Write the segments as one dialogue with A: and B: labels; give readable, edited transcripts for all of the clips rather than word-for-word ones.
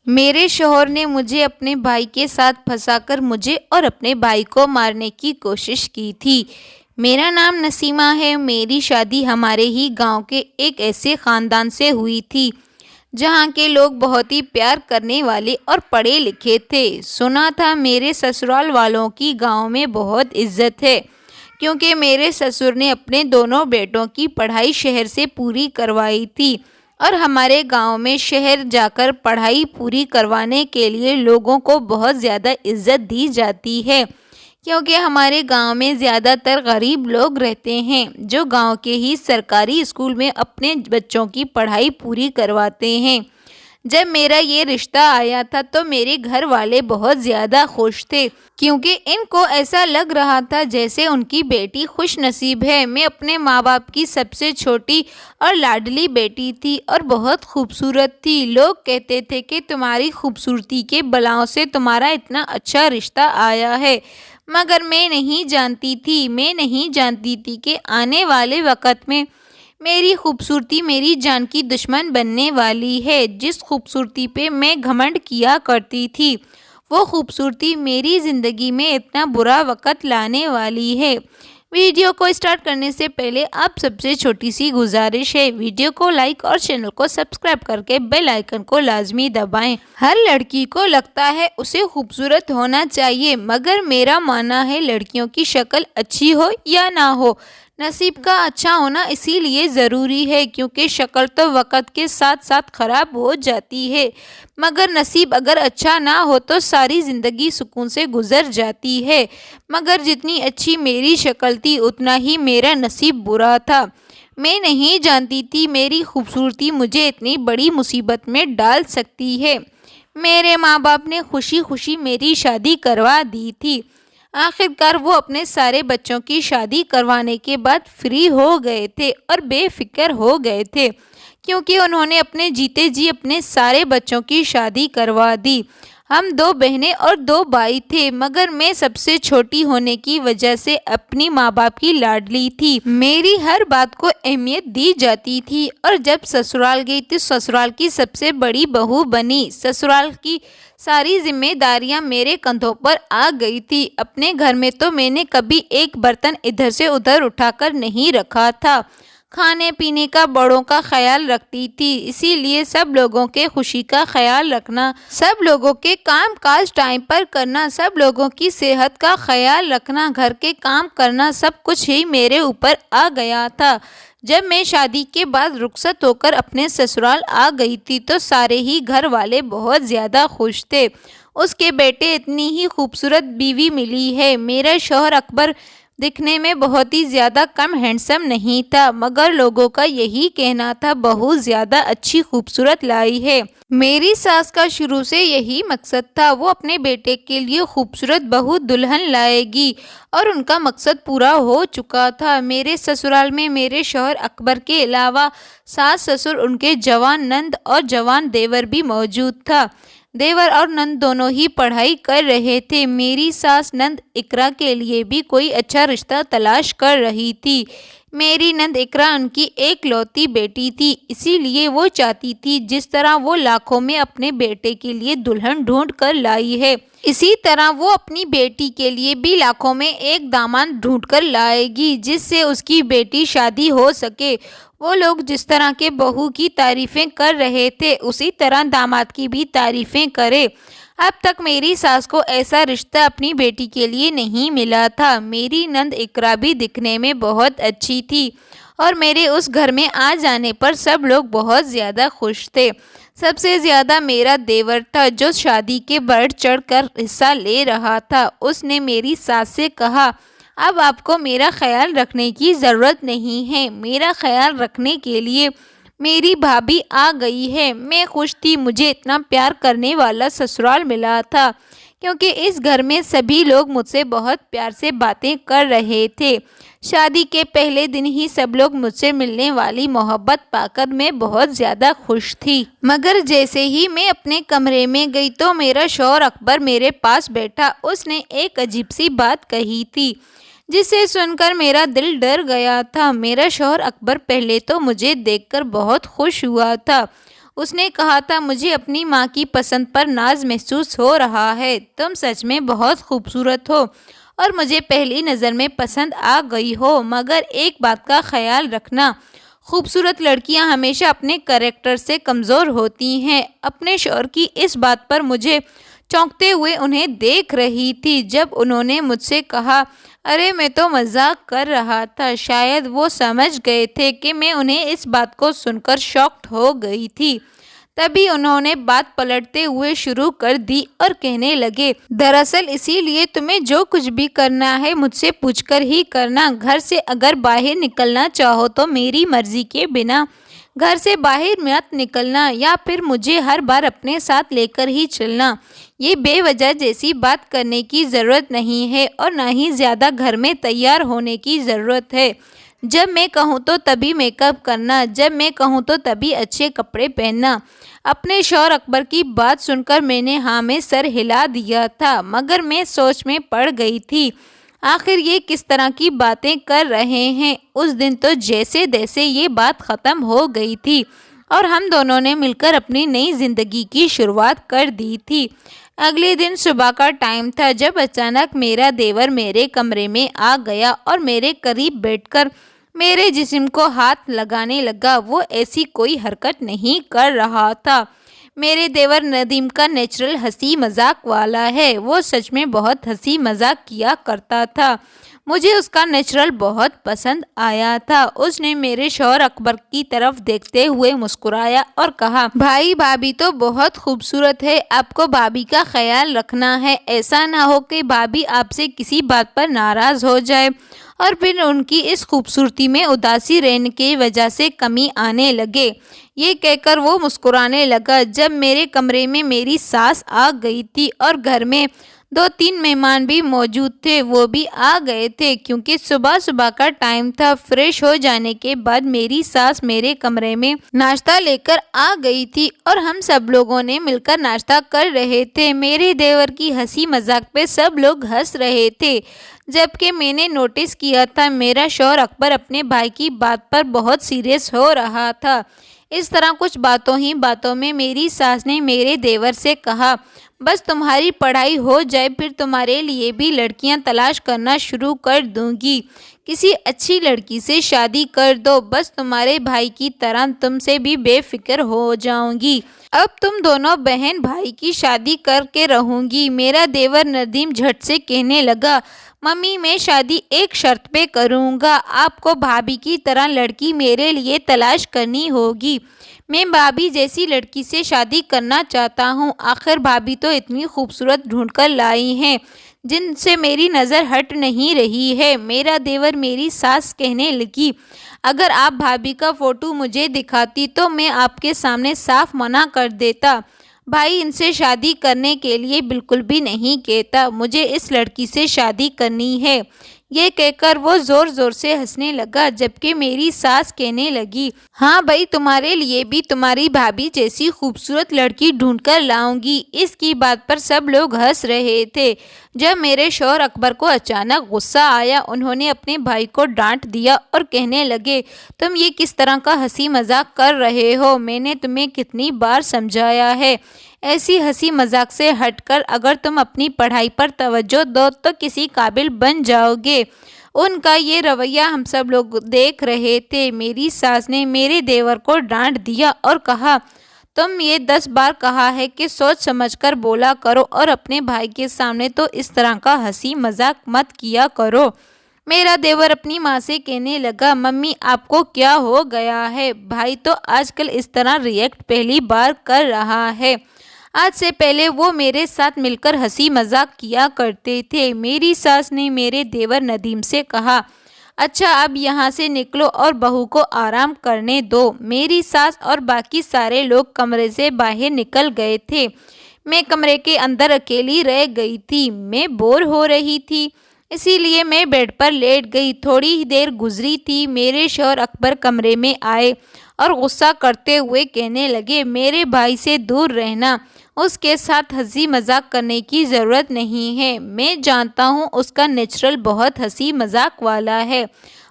A: میرے شوہر نے مجھے اپنے بھائی کے ساتھ پھنسا کر مجھے اور اپنے بھائی کو مارنے کی کوشش کی تھی۔ میرا نام نسیمہ ہے۔ میری شادی ہمارے ہی گاؤں کے ایک ایسے خاندان سے ہوئی تھی جہاں کے لوگ بہت ہی پیار کرنے والے اور پڑھے لکھے تھے۔ سنا تھا میرے سسرال والوں کی گاؤں میں بہت عزت ہے، کیونکہ میرے سسر نے اپنے دونوں بیٹوں کی پڑھائی شہر سے پوری کروائی تھی، اور ہمارے گاؤں میں شہر جا کر پڑھائی پوری کروانے کے لیے لوگوں کو بہت زیادہ عزت دی جاتی ہے، کیونکہ ہمارے گاؤں میں زیادہ تر غریب لوگ رہتے ہیں جو گاؤں کے ہی سرکاری اسکول میں اپنے بچوں کی پڑھائی پوری کرواتے ہیں۔ جب میرا یہ رشتہ آیا تھا تو میرے گھر والے بہت زیادہ خوش تھے، کیونکہ ان کو ایسا لگ رہا تھا جیسے ان کی بیٹی خوش نصیب ہے۔ میں اپنے ماں باپ کی سب سے چھوٹی اور لاڈلی بیٹی تھی اور بہت خوبصورت تھی۔ لوگ کہتے تھے کہ تمہاری خوبصورتی کے بلاؤں سے تمہارا اتنا اچھا رشتہ آیا ہے، مگر میں نہیں جانتی تھی کہ آنے والے وقت میں میری خوبصورتی میری جان کی دشمن بننے والی ہے۔ جس خوبصورتی پہ میں گھمنڈ کیا کرتی تھی، وہ خوبصورتی میری زندگی میں اتنا برا وقت لانے والی ہے۔ ویڈیو کو اسٹارٹ کرنے سے پہلے آپ سب سے چھوٹی سی گزارش ہے، ویڈیو کو لائک اور چینل کو سبسکرائب کر کے بیل آئیکن کو لازمی دبائیں۔ ہر لڑکی کو لگتا ہے اسے خوبصورت ہونا چاہیے، مگر میرا ماننا ہے لڑکیوں کی شکل اچھی ہو یا نہ ہو، نصیب کا اچھا ہونا اسی لیے ضروری ہے، کیونکہ شکل تو وقت کے ساتھ ساتھ خراب ہو جاتی ہے، مگر نصیب اگر اچھا نہ ہو تو ساری زندگی سکون سے گزر جاتی ہے۔ مگر جتنی اچھی میری شکل تھی اتنا ہی میرا نصیب برا تھا۔ میں نہیں جانتی تھی میری خوبصورتی مجھے اتنی بڑی مصیبت میں ڈال سکتی ہے۔ میرے ماں باپ نے خوشی خوشی میری شادی کروا دی تھی۔ آخر کار وہ اپنے سارے بچوں کی شادی کروانے کے بعد فری ہو گئے تھے اور بے فکر ہو گئے تھے، کیونکہ انہوں نے اپنے جیتے جی اپنے سارے بچوں کی شادی کروا دی۔ ہم 2 بہنیں اور 2 بھائی تھے، مگر میں سب سے چھوٹی ہونے کی وجہ سے اپنی ماں باپ کی لاڈلی تھی۔ میری ہر بات کو اہمیت دی جاتی تھی، اور جب سسرال گئی تو سسرال کی سب سے بڑی بہو بنی۔ سسرال کی ساری ذمہ داریاں میرے کندھوں پر آ گئی تھی۔ اپنے گھر میں تو میں نے کبھی ایک برتن ادھر سے ادھر اٹھا کر نہیں رکھا تھا۔ کھانے پینے کا بڑوں کا خیال رکھتی تھی، اسی لیے سب لوگوں کے خوشی کا خیال رکھنا، سب لوگوں کے کام کاج ٹائم پر کرنا، سب لوگوں کی صحت کا خیال رکھنا، گھر کے کام کرنا، سب کچھ ہی میرے اوپر آ گیا تھا۔ جب میں شادی کے بعد رخصت ہو کر اپنے سسرال آ گئی تھی تو سارے ہی گھر والے بہت زیادہ خوش تھے۔ اس کے بیٹے اتنی ہی خوبصورت بیوی ملی ہے۔ میرا شوہر اکبر دکھنے میں بہت ہی زیادہ کم ہینڈسم نہیں تھا، مگر لوگوں کا یہی کہنا تھا بہت زیادہ اچھی خوبصورت لائی ہے۔ میری ساس کا شروع سے یہی مقصد تھا، وہ اپنے بیٹے کے لیے خوبصورت بہو دلہن لائے گی، اور ان کا مقصد پورا ہو چکا تھا۔ میرے سسرال میں میرے شوہر اکبر کے علاوہ ساس سسر، ان کے جوان نند اور جوان دیور بھی موجود تھا۔ دیور اور نند دونوں ہی پڑھائی کر رہے تھے۔ میری ساس نند اقرا کے لیے بھی کوئی اچھا رشتہ تلاش کر رہی تھی۔ میری نند اقرا ان کی ایک لوتی بیٹی تھی، اسی لیے وہ چاہتی تھی جس طرح وہ لاکھوں میں اپنے بیٹے کے لیے دلہن ڈھونڈ کر لائی ہے، اسی طرح وہ اپنی بیٹی کے لیے بھی لاکھوں میں ایک داماد ڈھونڈ کر لائے گی جس سے اس کی بیٹی شادی ہو سکے۔ وہ لوگ جس طرح کے بہو کی تعریفیں کر رہے تھے اسی طرح داماد کی بھی تعریفیں کرے۔ اب تک میری ساس کو ایسا رشتہ اپنی بیٹی کے لیے نہیں ملا تھا۔ میری نند اقرا بھی دکھنے میں بہت اچھی تھی، اور میرے اس گھر میں آ جانے پر سب لوگ بہت زیادہ خوش تھے۔ سب سے زیادہ میرا دیور تھا جو شادی کے بڑھ چڑھ کر حصہ لے رہا تھا۔ اس نے میری ساس سے کہا، اب آپ کو میرا خیال رکھنے کی ضرورت نہیں ہے، میرا خیال رکھنے کے لیے میری بھابھی آ گئی ہے۔ میں خوش تھی، مجھے اتنا پیار کرنے والا سسرال ملا تھا، کیونکہ اس گھر میں سبھی لوگ مجھ سے بہت پیار سے باتیں کر رہے تھے۔ شادی کے پہلے دن ہی سب لوگ مجھ سے ملنے والی محبت پا کر میں بہت زیادہ خوش تھی، مگر جیسے ہی میں اپنے کمرے میں گئی تو میرا شوہر اکبر میرے پاس بیٹھا۔ اس نے ایک عجیب سی بات کہی تھی جسے سن کر میرا دل ڈر گیا تھا۔ میرا شوہر اکبر پہلے تو مجھے دیکھ کر بہت خوش ہوا تھا۔ اس نے کہا تھا مجھے اپنی ماں کی پسند پر ناز محسوس ہو رہا ہے، تم سچ میں بہت خوبصورت ہو اور مجھے پہلی نظر میں پسند آ گئی ہو، مگر ایک بات کا خیال رکھنا، خوبصورت لڑکیاں ہمیشہ اپنے کریکٹر سے کمزور ہوتی ہیں۔ اپنے شوہر کی اس بات پر مجھے چونکتے ہوئے انہیں دیکھ رہی تھی جب انہوں نے مجھ سے کہا، ارے میں تو مذاق کر رہا تھا۔ شاید وہ سمجھ گئے تھے کہ میں انہیں اس بات کو سن کر شاکڈ ہو گئی تھی۔ تبھی انہوں نے بات پلٹتے ہوئے شروع کر دی اور کہنے لگے، دراصل اسی لیے تمہیں جو کچھ بھی کرنا ہے مجھ سے پوچھ کر ہی کرنا۔ گھر سے اگر باہر نکلنا چاہو تو میری مرضی کے بنا گھر سے باہر مت نکلنا، یا پھر مجھے ہر بار اپنے ساتھ لے کر ہی چلنا۔ یہ بے وجہ جیسی بات کرنے کی ضرورت نہیں ہے اور نہ ہی زیادہ گھر میں تیار ہونے کی ضرورت ہے۔ جب میں کہوں تو تبھی میک اپ کرنا، جب میں کہوں تو تبھی اچھے کپڑے پہننا۔ اپنے شوہر اکبر کی بات سن کر میں نے ہاں میں سر ہلا دیا تھا، مگر میں سوچ میں پڑ گئی تھی، آخر یہ کس طرح کی باتیں کر رہے ہیں۔ اس دن تو جیسے تیسے یہ بات ختم ہو گئی تھی اور ہم دونوں نے مل کر اپنی نئی زندگی کی شروعات کر دی تھی۔ اگلے دن صبح کا ٹائم تھا جب اچانک میرا دیور میرے کمرے میں آ گیا اور میرے قریب بیٹھ کر میرے جسم کو ہاتھ لگانے لگا۔ وہ ایسی کوئی حرکت نہیں کر رہا تھا۔ میرے دیور ندیم کا نیچرل ہنسی مذاق والا ہے، وہ سچ میں بہت ہنسی مذاق کیا کرتا تھا، مجھے اس کا نیچرل بہت پسند آیا تھا۔ اس نے میرے شوہر اکبر کی طرف دیکھتے ہوئے مسکرایا اور کہا، بھائی بھابھی تو بہت خوبصورت ہے، آپ کو بھابھی کا خیال رکھنا ہے، ایسا نہ ہو کہ بھابھی آپ سے کسی بات پر ناراض ہو جائے اور پھر ان کی اس خوبصورتی میں اداسی رہنے کی وجہ سے کمی آنے لگے۔ یہ کہہ کر وہ مسکرانے لگا۔ جب میرے کمرے میں میری ساس آ گئی تھی اور گھر میں 2-3 مہمان بھی موجود تھے، وہ بھی آ گئے تھے کیونکہ صبح کا ٹائم تھا۔ فریش ہو جانے کے بعد میری ساس میرے کمرے میں ناشتہ لے کر آ گئی تھی اور ہم سب لوگوں نے مل کر ناشتہ کر رہے تھے۔ میرے دیور کی ہنسی مذاق پہ سب لوگ ہنس رہے تھے، جبکہ میں نے نوٹس کیا تھا میرا شوہر اکبر اپنے بھائی کی بات پر بہت سیریس ہو رہا تھا۔ اس طرح کچھ باتوں ہی باتوں میں میری ساس نے میرے دیور سے کہا، بس تمہاری پڑھائی ہو جائے پھر تمہارے لیے بھی لڑکیاں تلاش کرنا شروع کر دوں گی، کسی اچھی لڑکی سے شادی کر دو، بس تمہارے بھائی کی طرح تم سے بھی بے فکر ہو جاؤں گی، اب تم دونوں بہن بھائی کی شادی کر کے رہوں گی۔ میرا دیور ندیم جھٹ سے کہنے لگا، ممی میں شادی ایک شرط پہ کروں گا، آپ کو بھابھی کی طرح لڑکی میرے لیے تلاش کرنی ہوگی، میں بھابھی جیسی لڑکی سے شادی کرنا چاہتا ہوں، آخر بھابھی تو اتنی خوبصورت ڈھونڈ کر لائی ہیں جن سے میری نظر ہٹ نہیں رہی ہے۔ میرا دیور میری ساس کہنے لگی، اگر آپ بھابھی کا فوٹو مجھے دکھاتی تو میں آپ کے سامنے صاف منع کر دیتا، بھائی ان سے شادی کرنے کے لیے بالکل بھی نہیں کہتا، مجھے اس لڑکی سے شادی کرنی ہے۔ یہ کہہ کر وہ زور زور سے ہنسنے لگا، جبکہ میری ساس کہنے لگی، ہاں بھائی تمہارے لیے بھی تمہاری بھابھی جیسی خوبصورت لڑکی ڈھونڈ کر لاؤں گی۔ اس کی بات پر سب لوگ ہنس رہے تھے۔ جب میرے شوہر اکبر کو اچانک غصہ آیا، انہوں نے اپنے بھائی کو ڈانٹ دیا اور کہنے لگے، تم یہ کس طرح کا ہنسی مذاق کر رہے ہو، میں نے تمہیں کتنی بار سمجھایا ہے، ایسی ہنسی مذاق سے ہٹ کر اگر تم اپنی پڑھائی پر توجہ دو تو کسی قابل بن جاؤ گے۔ ان کا یہ رویہ ہم سب لوگ دیکھ رہے تھے۔ میری ساس نے میرے دیور کو ڈانٹ دیا اور کہا، تم یہ 10 بار کہا ہے کہ سوچ سمجھ کر بولا کرو اور اپنے بھائی کے سامنے تو اس طرح کا ہنسی مذاق مت کیا کرو۔ میرا دیور اپنی ماں سے کہنے لگا، ممی آپ کو کیا ہو گیا ہے، بھائی تو آج کل اس طرح ریئیکٹ پہلی بار کر رہا ہے، آج سے پہلے وہ میرے ساتھ مل کر ہنسی مذاق کیا کرتے تھے۔ میری ساس نے میرے دیور ندیم سے کہا، اچھا اب یہاں سے نکلو اور بہو کو آرام کرنے دو۔ میری ساس اور باقی سارے لوگ کمرے سے باہر نکل گئے تھے، میں کمرے کے اندر اکیلی رہ گئی تھی، میں بور ہو رہی تھی، اسی لیے میں بیڈ پر لیٹ گئی۔ تھوڑی ہی دیر گزری تھی، میرے شوہر اکبر کمرے میں آئے اور غصہ کرتے ہوئے کہنے لگے، میرے بھائی سے دور رہنا، اس کے ساتھ ہنسی مذاق کرنے کی ضرورت نہیں ہے، میں جانتا ہوں اس کا نیچرل بہت ہنسی مذاق والا ہے،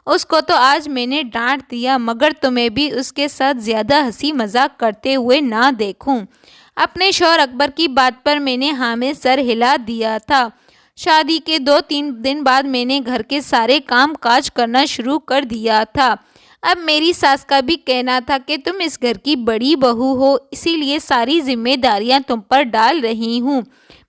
A: اس کو تو آج میں نے ڈانٹ دیا، مگر تمہیں بھی اس کے ساتھ زیادہ ہنسی مذاق کرتے ہوئے نہ دیکھوں۔ اپنے شوہر اکبر کی بات پر میں نے ہاں میں سر ہلا دیا تھا۔ شادی کے 2-3 دن بعد میں نے گھر کے سارے کام کاج کرنا شروع کر دیا تھا۔ اب میری ساس کا بھی کہنا تھا کہ تم اس گھر کی بڑی بہو ہو، اسی لیے ساری ذمہ داریاں تم پر ڈال رہی ہوں۔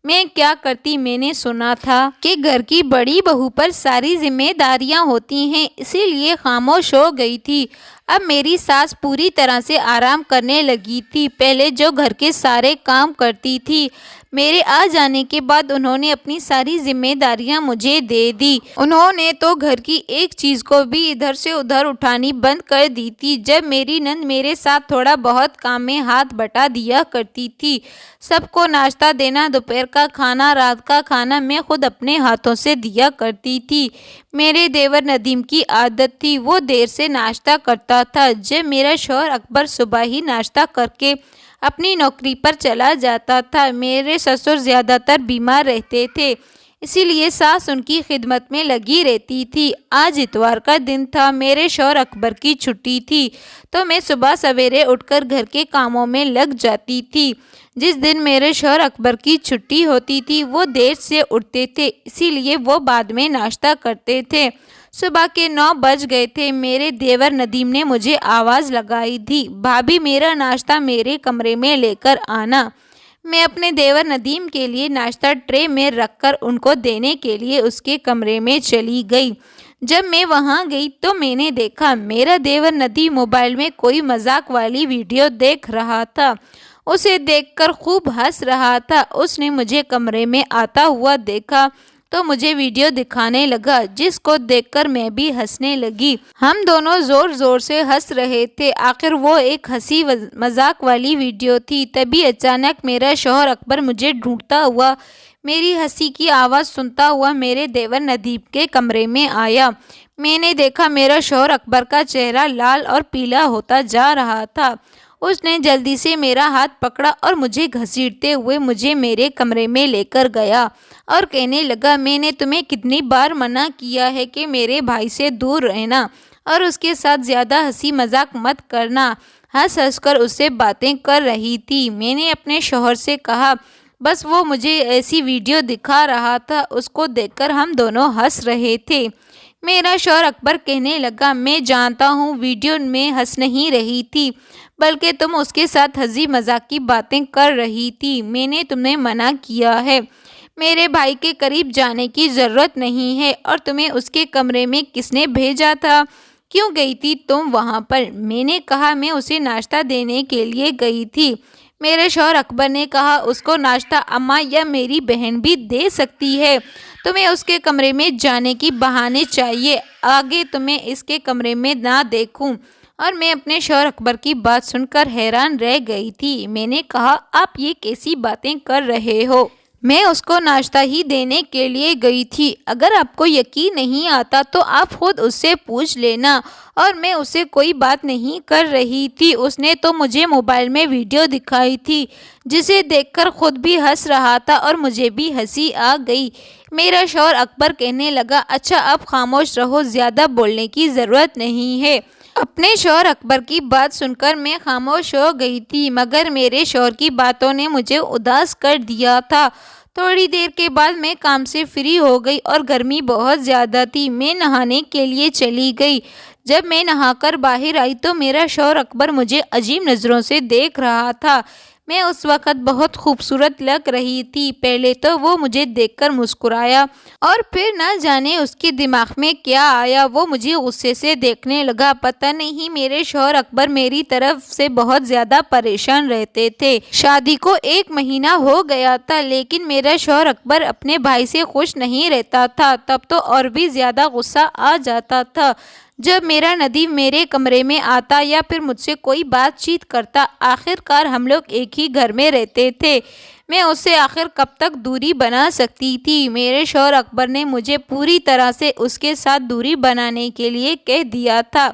A: میں کیا کرتی؟ میں نے سنا تھا کہ گھر کی بڑی بہو پر ساری ذمہ داریاں ہوتی ہیں، اسی لیے خاموش ہو گئی تھی۔ اب میری ساس پوری طرح سے آرام کرنے لگی تھی۔ پہلے جو گھر کے سارے کام کرتی تھی، میرے آ جانے کے بعد انہوں نے اپنی ساری ذمہ داریاں مجھے دے دی۔ انہوں نے تو گھر کی ایک چیز کو بھی ادھر سے ادھر اٹھانی بند کر دی تھی۔ جب میری نند میرے ساتھ تھوڑا بہت کام میں ہاتھ بٹا دیا کرتی تھی، سب کو ناشتہ دینا، دوپہر کا کھانا، رات کا کھانا میں خود اپنے ہاتھوں سے دیا کرتی تھی۔ میرے دیور ندیم کی عادت تھی، وہ دیر سے ناشتہ کرتا تھا۔ جب میرا شوہر اکبر صبح ہی ناشتہ کر کے اپنی نوکری پر چلا جاتا تھا، میرے سسر زیادہ تر بیمار رہتے تھے، اسی لیے ساس ان کی خدمت میں لگی رہتی تھی۔ آج اتوار کا دن تھا، میرے شوہر اکبر کی چھٹی تھی، تو میں صبح سویرے اٹھ کر گھر کے کاموں میں لگ جاتی تھی۔ جس دن میرے شوہر اکبر کی چھٹی ہوتی تھی وہ دیر سے اٹھتے تھے، اسی لیے وہ بعد میں ناشتہ کرتے تھے۔ صبح کے 9 بج گئے تھے۔ میرے دیور ندیم نے مجھے آواز لگائی تھی، بھابی میرا ناشتہ میرے کمرے میں لے کر آنا۔ میں اپنے دیور ندیم کے لیے ناشتہ ٹرے میں رکھ کر ان کو دینے کے لیے اس کے کمرے میں چلی گئی۔ جب میں وہاں گئی تو میں نے دیکھا میرا دیور ندیم موبائل میں کوئی مذاق والی ویڈیو دیکھ رہا تھا۔ اسے دیکھ کر خوب ہنس رہا تھا۔ اس نے مجھے کمرے میں آتا ہوا دیکھا تو مجھے ویڈیو دکھانے لگا، جس کو دیکھ کر میں بھی ہنسنے لگی۔ ہم دونوں زور زور سے ہنس رہے تھے۔ آخر وہ ایک ہنسی مذاق والی ویڈیو تھی۔ تبھی اچانک میرا شوہر اکبر مجھے ڈھونڈتا ہوا، میری ہنسی کی آواز سنتا ہوا میرے دیور ندیم کے کمرے میں آیا۔ میں نے دیکھا میرا شوہر اکبر کا چہرہ لال اور پیلا ہوتا جا رہا تھا۔ اس نے جلدی سے میرا ہاتھ پکڑا اور مجھے گھسیٹتے ہوئے مجھے میرے کمرے میں لے کر گیا اور کہنے لگا، میں نے تمہیں کتنی بار منع کیا ہے کہ میرے بھائی سے دور رہنا اور اس کے ساتھ زیادہ ہنسی مذاق مت کرنا۔ ہنس ہنس کر اس سے باتیں کر رہی تھی۔ میں نے اپنے شوہر سے کہا، بس وہ مجھے ایسی ویڈیو دکھا رہا تھا، اس کو دیکھ کر ہم دونوں ہنس رہے تھے۔ میرا شوہر اکبر کہنے لگا، میں جانتا ہوں ویڈیو میں ہنس نہیں رہی تھی، بلکہ تم اس کے ساتھ ہنسی مذاق کی باتیں کر رہی تھی۔ میں نے تمہیں منع کیا ہے، میرے بھائی کے قریب جانے کی ضرورت نہیں ہے۔ اور تمہیں اس کے کمرے میں کس نے بھیجا تھا؟ کیوں گئی تھی تم وہاں پر؟ میں نے کہا، میں اسے ناشتہ دینے کے لیے گئی تھی۔ میرے شوہر اکبر نے کہا، اس کو ناشتہ اماں یا میری بہن بھی دے سکتی ہے، تمہیں اس کے کمرے میں جانے کی بہانے چاہیے، آگے تمہیں اس کے کمرے میں نہ دیکھوں۔ اور میں اپنے شوہر اکبر کی بات سن کر حیران رہ گئی تھی۔ میں نے کہا، آپ یہ کیسی باتیں کر رہے ہو؟ میں اس کو ناشتہ ہی دینے کے لیے گئی تھی۔ اگر آپ کو یقین نہیں آتا تو آپ خود اس سے پوچھ لینا۔ اور میں اسے کوئی بات نہیں کر رہی تھی، اس نے تو مجھے موبائل میں ویڈیو دکھائی تھی، جسے دیکھ کر خود بھی ہنس رہا تھا اور مجھے بھی ہنسی آ گئی۔ میرا شوہر اکبر کہنے لگا، اچھا اب خاموش رہو، زیادہ بولنے کی ضرورت نہیں ہے۔ اپنے شوہر اکبر کی بات سن کر میں خاموش ہو گئی تھی، مگر میرے شوہر کی باتوں نے مجھے اداس کر دیا تھا۔ تھوڑی دیر کے بعد میں کام سے فری ہو گئی اور گرمی بہت زیادہ تھی۔ میں نہانے کے لیے چلی گئی۔ جب میں نہا کر باہر آئی تو میرا شوہر اکبر مجھے عجیب نظروں سے دیکھ رہا تھا۔ میں اس وقت بہت خوبصورت لگ رہی تھی۔ پہلے تو وہ مجھے دیکھ کر مسکرایا اور پھر نہ جانے اس کے دماغ میں کیا آیا، وہ مجھے غصے سے دیکھنے لگا۔ پتہ نہیں میرے شوہر اکبر میری طرف سے بہت زیادہ پریشان رہتے تھے۔ شادی کو 1 مہینہ ہو گیا تھا، لیکن میرا شوہر اکبر اپنے بھائی سے خوش نہیں رہتا تھا۔ تب تو اور بھی زیادہ غصہ آ جاتا تھا جب میرا ندیم میرے کمرے میں آتا یا پھر مجھ سے کوئی بات چیت کرتا۔ آخر کار ہم لوگ ایک ہی گھر میں رہتے تھے، میں اس سے آخر کب تک دوری بنا سکتی تھی؟ میرے شوہر اکبر نے مجھے پوری طرح سے اس کے ساتھ دوری بنانے کے لیے کہہ دیا تھا۔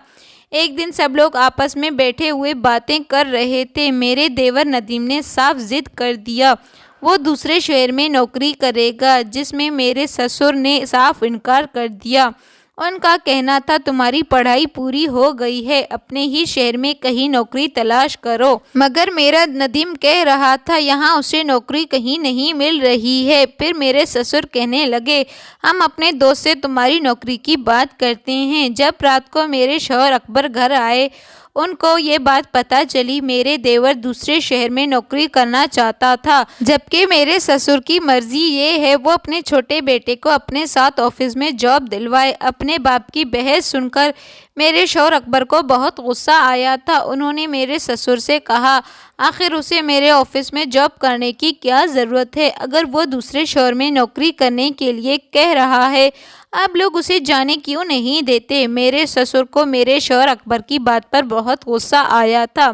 A: ایک دن سب لوگ آپس میں بیٹھے ہوئے باتیں کر رہے تھے۔ میرے دیور ندیم نے صاف ضد کر دیا، وہ دوسرے شہر میں نوکری کرے گا، جس میں میرے سسر نے صاف انکار کر دیا۔ ان کا کہنا تھا تمہاری پڑھائی پوری ہو گئی ہے، اپنے ہی شہر میں کہیں نوکری تلاش کرو، مگر میرا ندیم کہہ رہا تھا یہاں اسے نوکری کہیں نہیں مل رہی ہے۔ پھر میرے سسر کہنے لگے ہم اپنے دوست سے تمہاری نوکری کی بات کرتے ہیں۔ جب رات کو میرے شوہر اکبر گھر آئے، ان کو یہ بات پتہ چلی میرے دیور دوسرے شہر میں نوکری کرنا چاہتا تھا، جبکہ میرے سسر کی مرضی یہ ہے وہ اپنے چھوٹے بیٹے کو اپنے ساتھ آفس میں جاب دلوائے۔ اپنے باپ کی بحث سن کر میرے شوہر اکبر کو بہت غصہ آیا تھا۔ انہوں نے میرے سسر سے کہا آخر اسے میرے آفس میں جاب کرنے کی کیا ضرورت ہے؟ اگر وہ دوسرے شہر میں نوکری کرنے کے لیے کہہ رہا ہے آپ لوگ اسے جانے کیوں نہیں دیتے؟ میرے سسر کو میرے شوہر اکبر کی بات پر بہت غصہ آیا تھا۔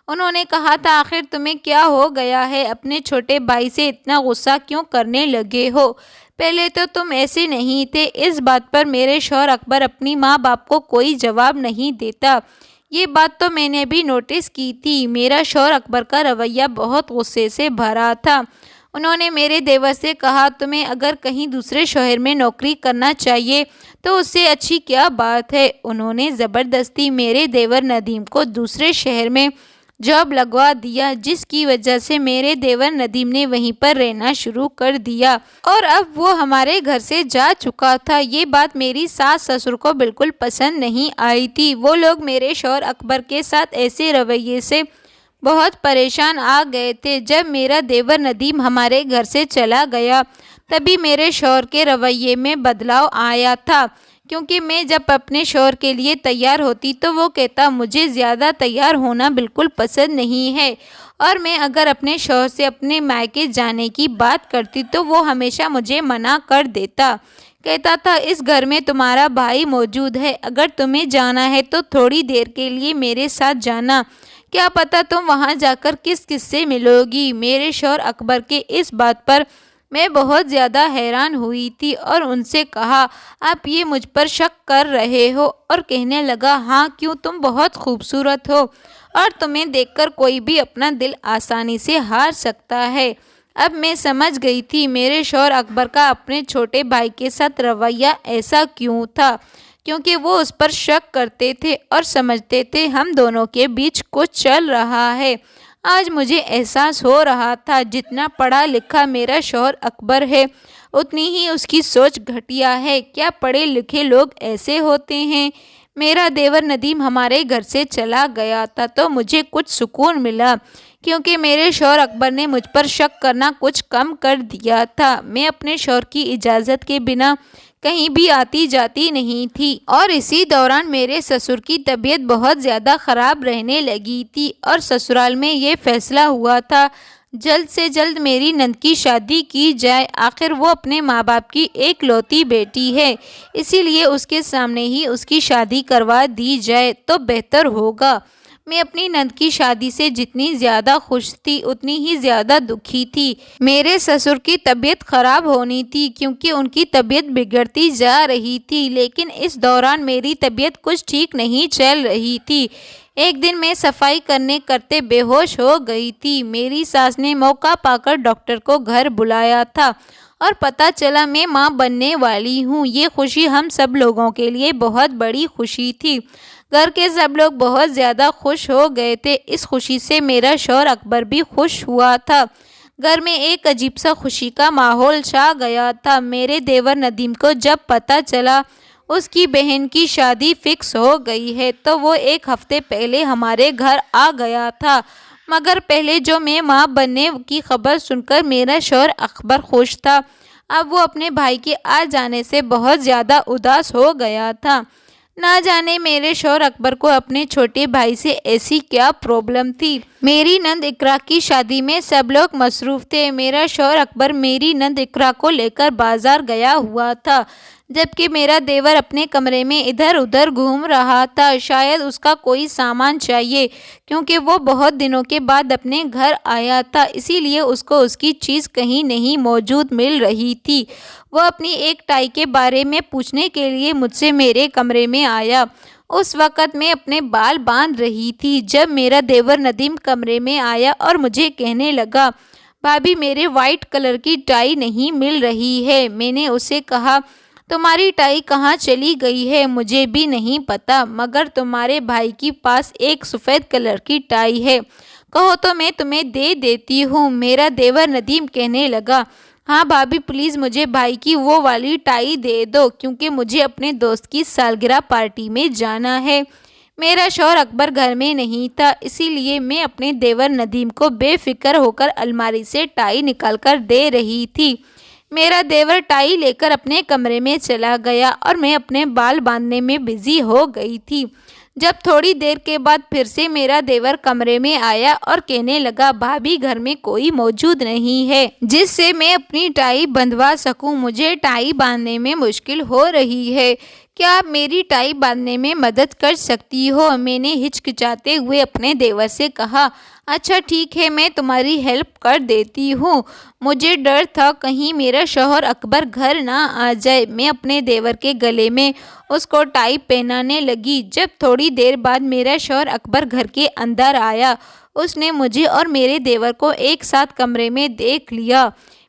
A: انہوں نے کہا تھا آخر تمہیں کیا ہو گیا ہے؟ اپنے چھوٹے بھائی سے اتنا غصہ کیوں کرنے لگے ہو؟ پہلے تو تم ایسے نہیں تھے۔ اس بات پر میرے شوہر اکبر اپنی ماں باپ کو کوئی جواب نہیں دیتا۔ یہ بات تو میں نے بھی نوٹس کی تھی۔ میرا شوہر اکبر کا رویہ بہت غصے سے بھرا تھا۔ انہوں نے میرے دیور سے کہا تمہیں اگر کہیں دوسرے شہر میں نوکری کرنا چاہیے تو اس سے اچھی کیا بات ہے؟ انہوں نے زبردستی میرے دیور ندیم کو دوسرے شہر میں جاب لگوا دیا، جس کی وجہ سے میرے دیور ندیم نے وہیں پر رہنا شروع کر دیا اور اب وہ ہمارے گھر سے جا چکا تھا۔ یہ بات میری ساس سسر کو بالکل پسند نہیں آئی تھی۔ وہ لوگ میرے شوہر اکبر کے ساتھ ایسے رویے سے بہت پریشان آ گئے تھے۔ جب میرا دیور ندیم ہمارے گھر سے چلا گیا تبھی میرے شوہر کے رویے میں بدلاؤ آیا تھا، کیونکہ میں جب اپنے شوہر کے لیے تیار ہوتی تو وہ کہتا مجھے زیادہ تیار ہونا بالکل پسند نہیں ہے، اور میں اگر اپنے شوہر سے اپنے مائکے جانے کی بات کرتی تو وہ ہمیشہ مجھے منع کر دیتا، کہتا تھا اس گھر میں تمہارا بھائی موجود ہے، اگر تمہیں جانا ہے تو تھوڑی دیر کے لیے میرے ساتھ جانا، کیا پتہ تم وہاں جا کر کس کس سے ملو گی۔ میرے شوہر اکبر کے اس بات پر میں بہت زیادہ حیران ہوئی تھی اور ان سے کہا آپ یہ مجھ پر شک کر رہے ہو؟ اور کہنے لگا ہاں کیوں، تم بہت خوبصورت ہو اور تمہیں دیکھ کر کوئی بھی اپنا دل آسانی سے ہار سکتا ہے۔ اب میں سمجھ گئی تھی میرے شوہر اکبر کا اپنے چھوٹے بھائی کے ساتھ رویہ ایسا کیوں تھا، کیونکہ وہ اس پر شک کرتے تھے اور سمجھتے تھے ہم دونوں کے بیچ کچھ چل رہا ہے۔ آج مجھے احساس ہو رہا تھا جتنا پڑھا لکھا میرا شوہر اکبر ہے اتنی ہی اس کی سوچ گھٹیا ہے۔ کیا پڑھے لکھے لوگ ایسے ہوتے ہیں؟ میرا دیور ندیم ہمارے گھر سے چلا گیا تھا تو مجھے کچھ سکون ملا، کیونکہ میرے شوہر اکبر نے مجھ پر شک کرنا کچھ کم کر دیا تھا۔ میں اپنے شوہر کی اجازت کے بنا کہیں بھی آتی جاتی نہیں تھی، اور اسی دوران میرے سسر کی طبیعت بہت زیادہ خراب رہنے لگی تھی اور سسرال میں یہ فیصلہ ہوا تھا جلد سے جلد میری نند کی شادی کی جائے۔ آخر وہ اپنے ماں باپ کی ایک لوتی بیٹی ہے، اسی لیے اس کے سامنے ہی اس کی شادی کروا دی جائے تو بہتر ہوگا۔ میں اپنی نند کی شادی سے جتنی زیادہ خوش تھی اتنی ہی زیادہ دکھی تھی۔ میرے سسر کی طبیعت خراب ہونی تھی کیونکہ ان کی طبیعت بگڑتی جا رہی تھی، لیکن اس دوران میری طبیعت کچھ ٹھیک نہیں چل رہی تھی۔ ایک دن میں صفائی کرتے بے ہوش ہو گئی تھی۔ میری ساس نے موقع پا کر ڈاکٹر کو گھر بلایا تھا اور پتہ چلا میں ماں بننے والی ہوں۔ یہ خوشی ہم سب لوگوں کے لیے بہت بڑی خوشی تھی۔ گھر کے سب لوگ بہت زیادہ خوش ہو گئے تھے۔ اس خوشی سے میرا شوہر اکبر بھی خوش ہوا تھا۔ گھر میں ایک عجیب سا خوشی کا ماحول چھا گیا تھا۔ میرے دیور ندیم کو جب پتہ چلا اس کی بہن کی شادی فکس ہو گئی ہے تو وہ ایک ہفتے پہلے ہمارے گھر آ گیا تھا، مگر پہلے جو میں ماں بننے کی خبر سن کر میرا شوہر اکبر خوش تھا، اب وہ اپنے بھائی کے آ جانے سے بہت زیادہ اداس ہو گیا تھا۔ نہ جانے میرے شوہر اکبر کو اپنے چھوٹے بھائی سے ایسی کیا پرابلم تھی۔ میری نند اقرا کی شادی میں سب لوگ مصروف تھے۔ میرا شوہر اکبر میری نند اقرا کو لے کر بازار گیا ہوا تھا، جبکہ میرا دیور اپنے کمرے میں ادھر ادھر گھوم رہا تھا۔ شاید اس کا کوئی سامان چاہیے، کیونکہ وہ بہت دنوں کے بعد اپنے گھر آیا تھا، اسی لیے اس کو اس کی چیز کہیں نہیں موجود مل رہی تھی۔ وہ اپنی ایک ٹائی کے بارے میں پوچھنے کے لیے مجھ سے میرے کمرے میں آیا۔ اس وقت میں اپنے بال باندھ رہی تھی جب میرا دیور ندیم کمرے میں آیا اور مجھے کہنے لگا بھابھی میرے وائٹ کلر کی ٹائی نہیں مل رہی ہے۔ میں نے اسے کہا تمہاری ٹائی کہاں چلی گئی ہے؟ مجھے بھی نہیں پتا، مگر تمہارے بھائی کے پاس ایک سفید کلر کی ٹائی ہے، کہو تو میں تمہیں دے دیتی ہوں۔ میرا دیور ندیم کہنے لگا، ہاں بھابھی پلیز مجھے بھائی کی وہ والی ٹائی دے دو، کیونکہ مجھے اپنے دوست کی سالگرہ پارٹی میں جانا ہے۔ میرا شوہر اکبر گھر میں نہیں تھا، اسی لیے میں اپنے دیور ندیم کو بے فکر ہو کر الماری سے ٹائی نکال کر دے رہی تھی۔ میرا دیور ٹائی لے کر اپنے کمرے میں چلا گیا اور میں اپنے بال باندھنے میں بزی ہو گئی تھی، جب تھوڑی دیر کے بعد پھر سے میرا دیور کمرے میں آیا اور کہنے لگا، بھابھی گھر میں کوئی موجود نہیں ہے جس سے میں اپنی ٹائی بندھوا سکوں، مجھے ٹائی باندھنے میں مشکل ہو رہی ہے، کیا آپ میری ٹائی باندھنے میں مدد کر سکتی ہو؟ میں نے ہچکچاتے ہوئے اپنے دیور سے کہا، اچھا ٹھیک ہے، میں تمہاری ہیلپ کر دیتی ہوں۔ مجھے ڈر تھا کہیں میرا شوہر اکبر گھر نہ آ جائے۔ میں اپنے دیور کے گلے میں اس کو ٹائی پہنانے لگی۔ جب تھوڑی دیر بعد میرا شوہر اکبر گھر کے اندر آیا، اس نے مجھے اور میرے دیور کو ایک ساتھ کمرے میں دیکھ لیا۔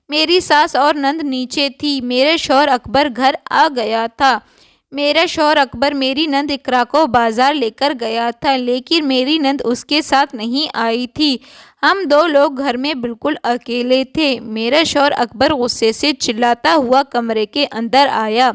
A: میری ساس اور نند نیچے تھی، میرا شوہر اکبر گھر آ گیا تھا۔ میرا شوہر اکبر میری نند اقرا کو بازار لے کر گیا تھا، لیکن میری نند اس کے ساتھ نہیں آئی تھی۔ ہم دو لوگ گھر میں بالکل اکیلے تھے۔ میرا شوہر اکبر غصے سے چلاتا ہوا کمرے کے اندر آیا۔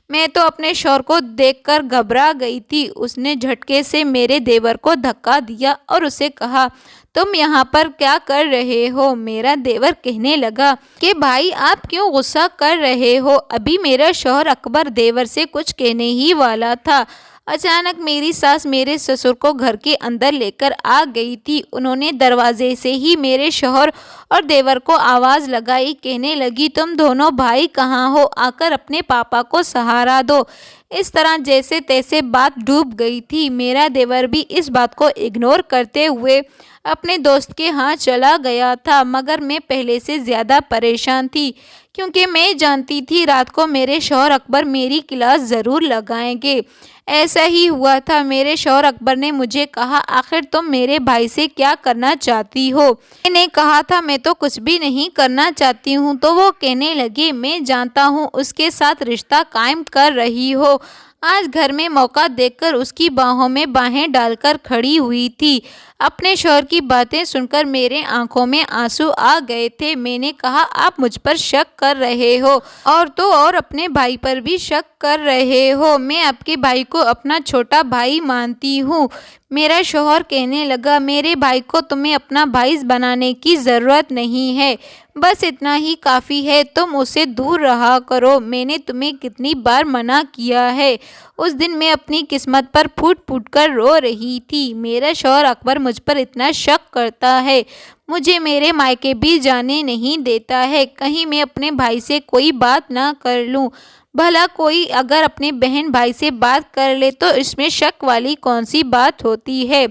A: میں تو اپنے شوہر کو دیکھ کر گھبرا گئی تھی۔ اس نے جھٹکے سے میرے دیور کو دھکا دیا اور اسے کہا، تم یہاں پر کیا کر رہے ہو؟ میرا دیور کہنے لگا کہ بھائی آپ کیوں غصہ کر رہے ہو؟ ابھی میرا شوہر اکبر دیور سے کچھ کہنے ہی والا تھا، اچانک میری ساس میرے سسر کو گھر کے اندر لے کر آ گئی تھی۔ انہوں نے دروازے سے ہی میرے شوہر اور دیور کو آواز لگائی، کہنے لگی، تم دونوں بھائی کہاں ہو؟ آ کر اپنے پاپا کو سہارا دو۔ اس طرح جیسے تیسے بات ڈوب گئی تھی۔ میرا دیور بھی اس بات کو اگنور کرتے ہوئے اپنے دوست کے ہاں چلا گیا تھا، مگر میں پہلے سے زیادہ پریشان تھی، کیونکہ میں جانتی تھی رات کو میرے شوہر اکبر میری کلاس ضرور لگائیں گے۔ ایسا ہی ہوا تھا۔ میرے شوہر اکبر نے مجھے کہا، آخر تم میرے بھائی سے کیا کرنا چاہتی ہو؟ میں نے کہا تھا میں تو کچھ بھی نہیں کرنا چاہتی ہوں، تو وہ کہنے لگے، میں جانتا ہوں اس کے ساتھ رشتہ قائم کر رہی ہو۔ آج گھر میں موقع دیکھ کر اس کی باہوں میں باہیں ڈال کر کھڑی ہوئی تھی۔ اپنے شوہر کی باتیں سن کر میرے آنکھوں میں آنسو آ گئے تھے۔ میں نے کہا، آپ مجھ پر شک کر رہے ہو اور تو اور اپنے بھائی پر بھی شک کر رہے ہو۔ میں آپ کے بھائی کو اپنا چھوٹا بھائی مانتی ہوں۔ میرا شوہر کہنے لگا، میرے بھائی کو تمہیں اپنا بھائی بنانے کی ضرورت نہیں ہے، بس اتنا ہی کافی ہے، تم اسے دور رہا کرو۔ میں نے تمہیں کتنی بار منع کیا ہے۔ اس دن میں اپنی قسمت پر پھوٹ پھوٹ کر رو رہی تھی۔ میرا شوہر اکبر مجھ پر اتنا شک کرتا ہے، مجھے میرے مائکے بھی جانے نہیں دیتا ہے، کہیں میں اپنے بھائی سے کوئی بات نہ کر لوں۔ بھلا کوئی اگر اپنے بہن بھائی سے بات کر لے تو اس میں شک والی کون سی بات ہوتی ہے؟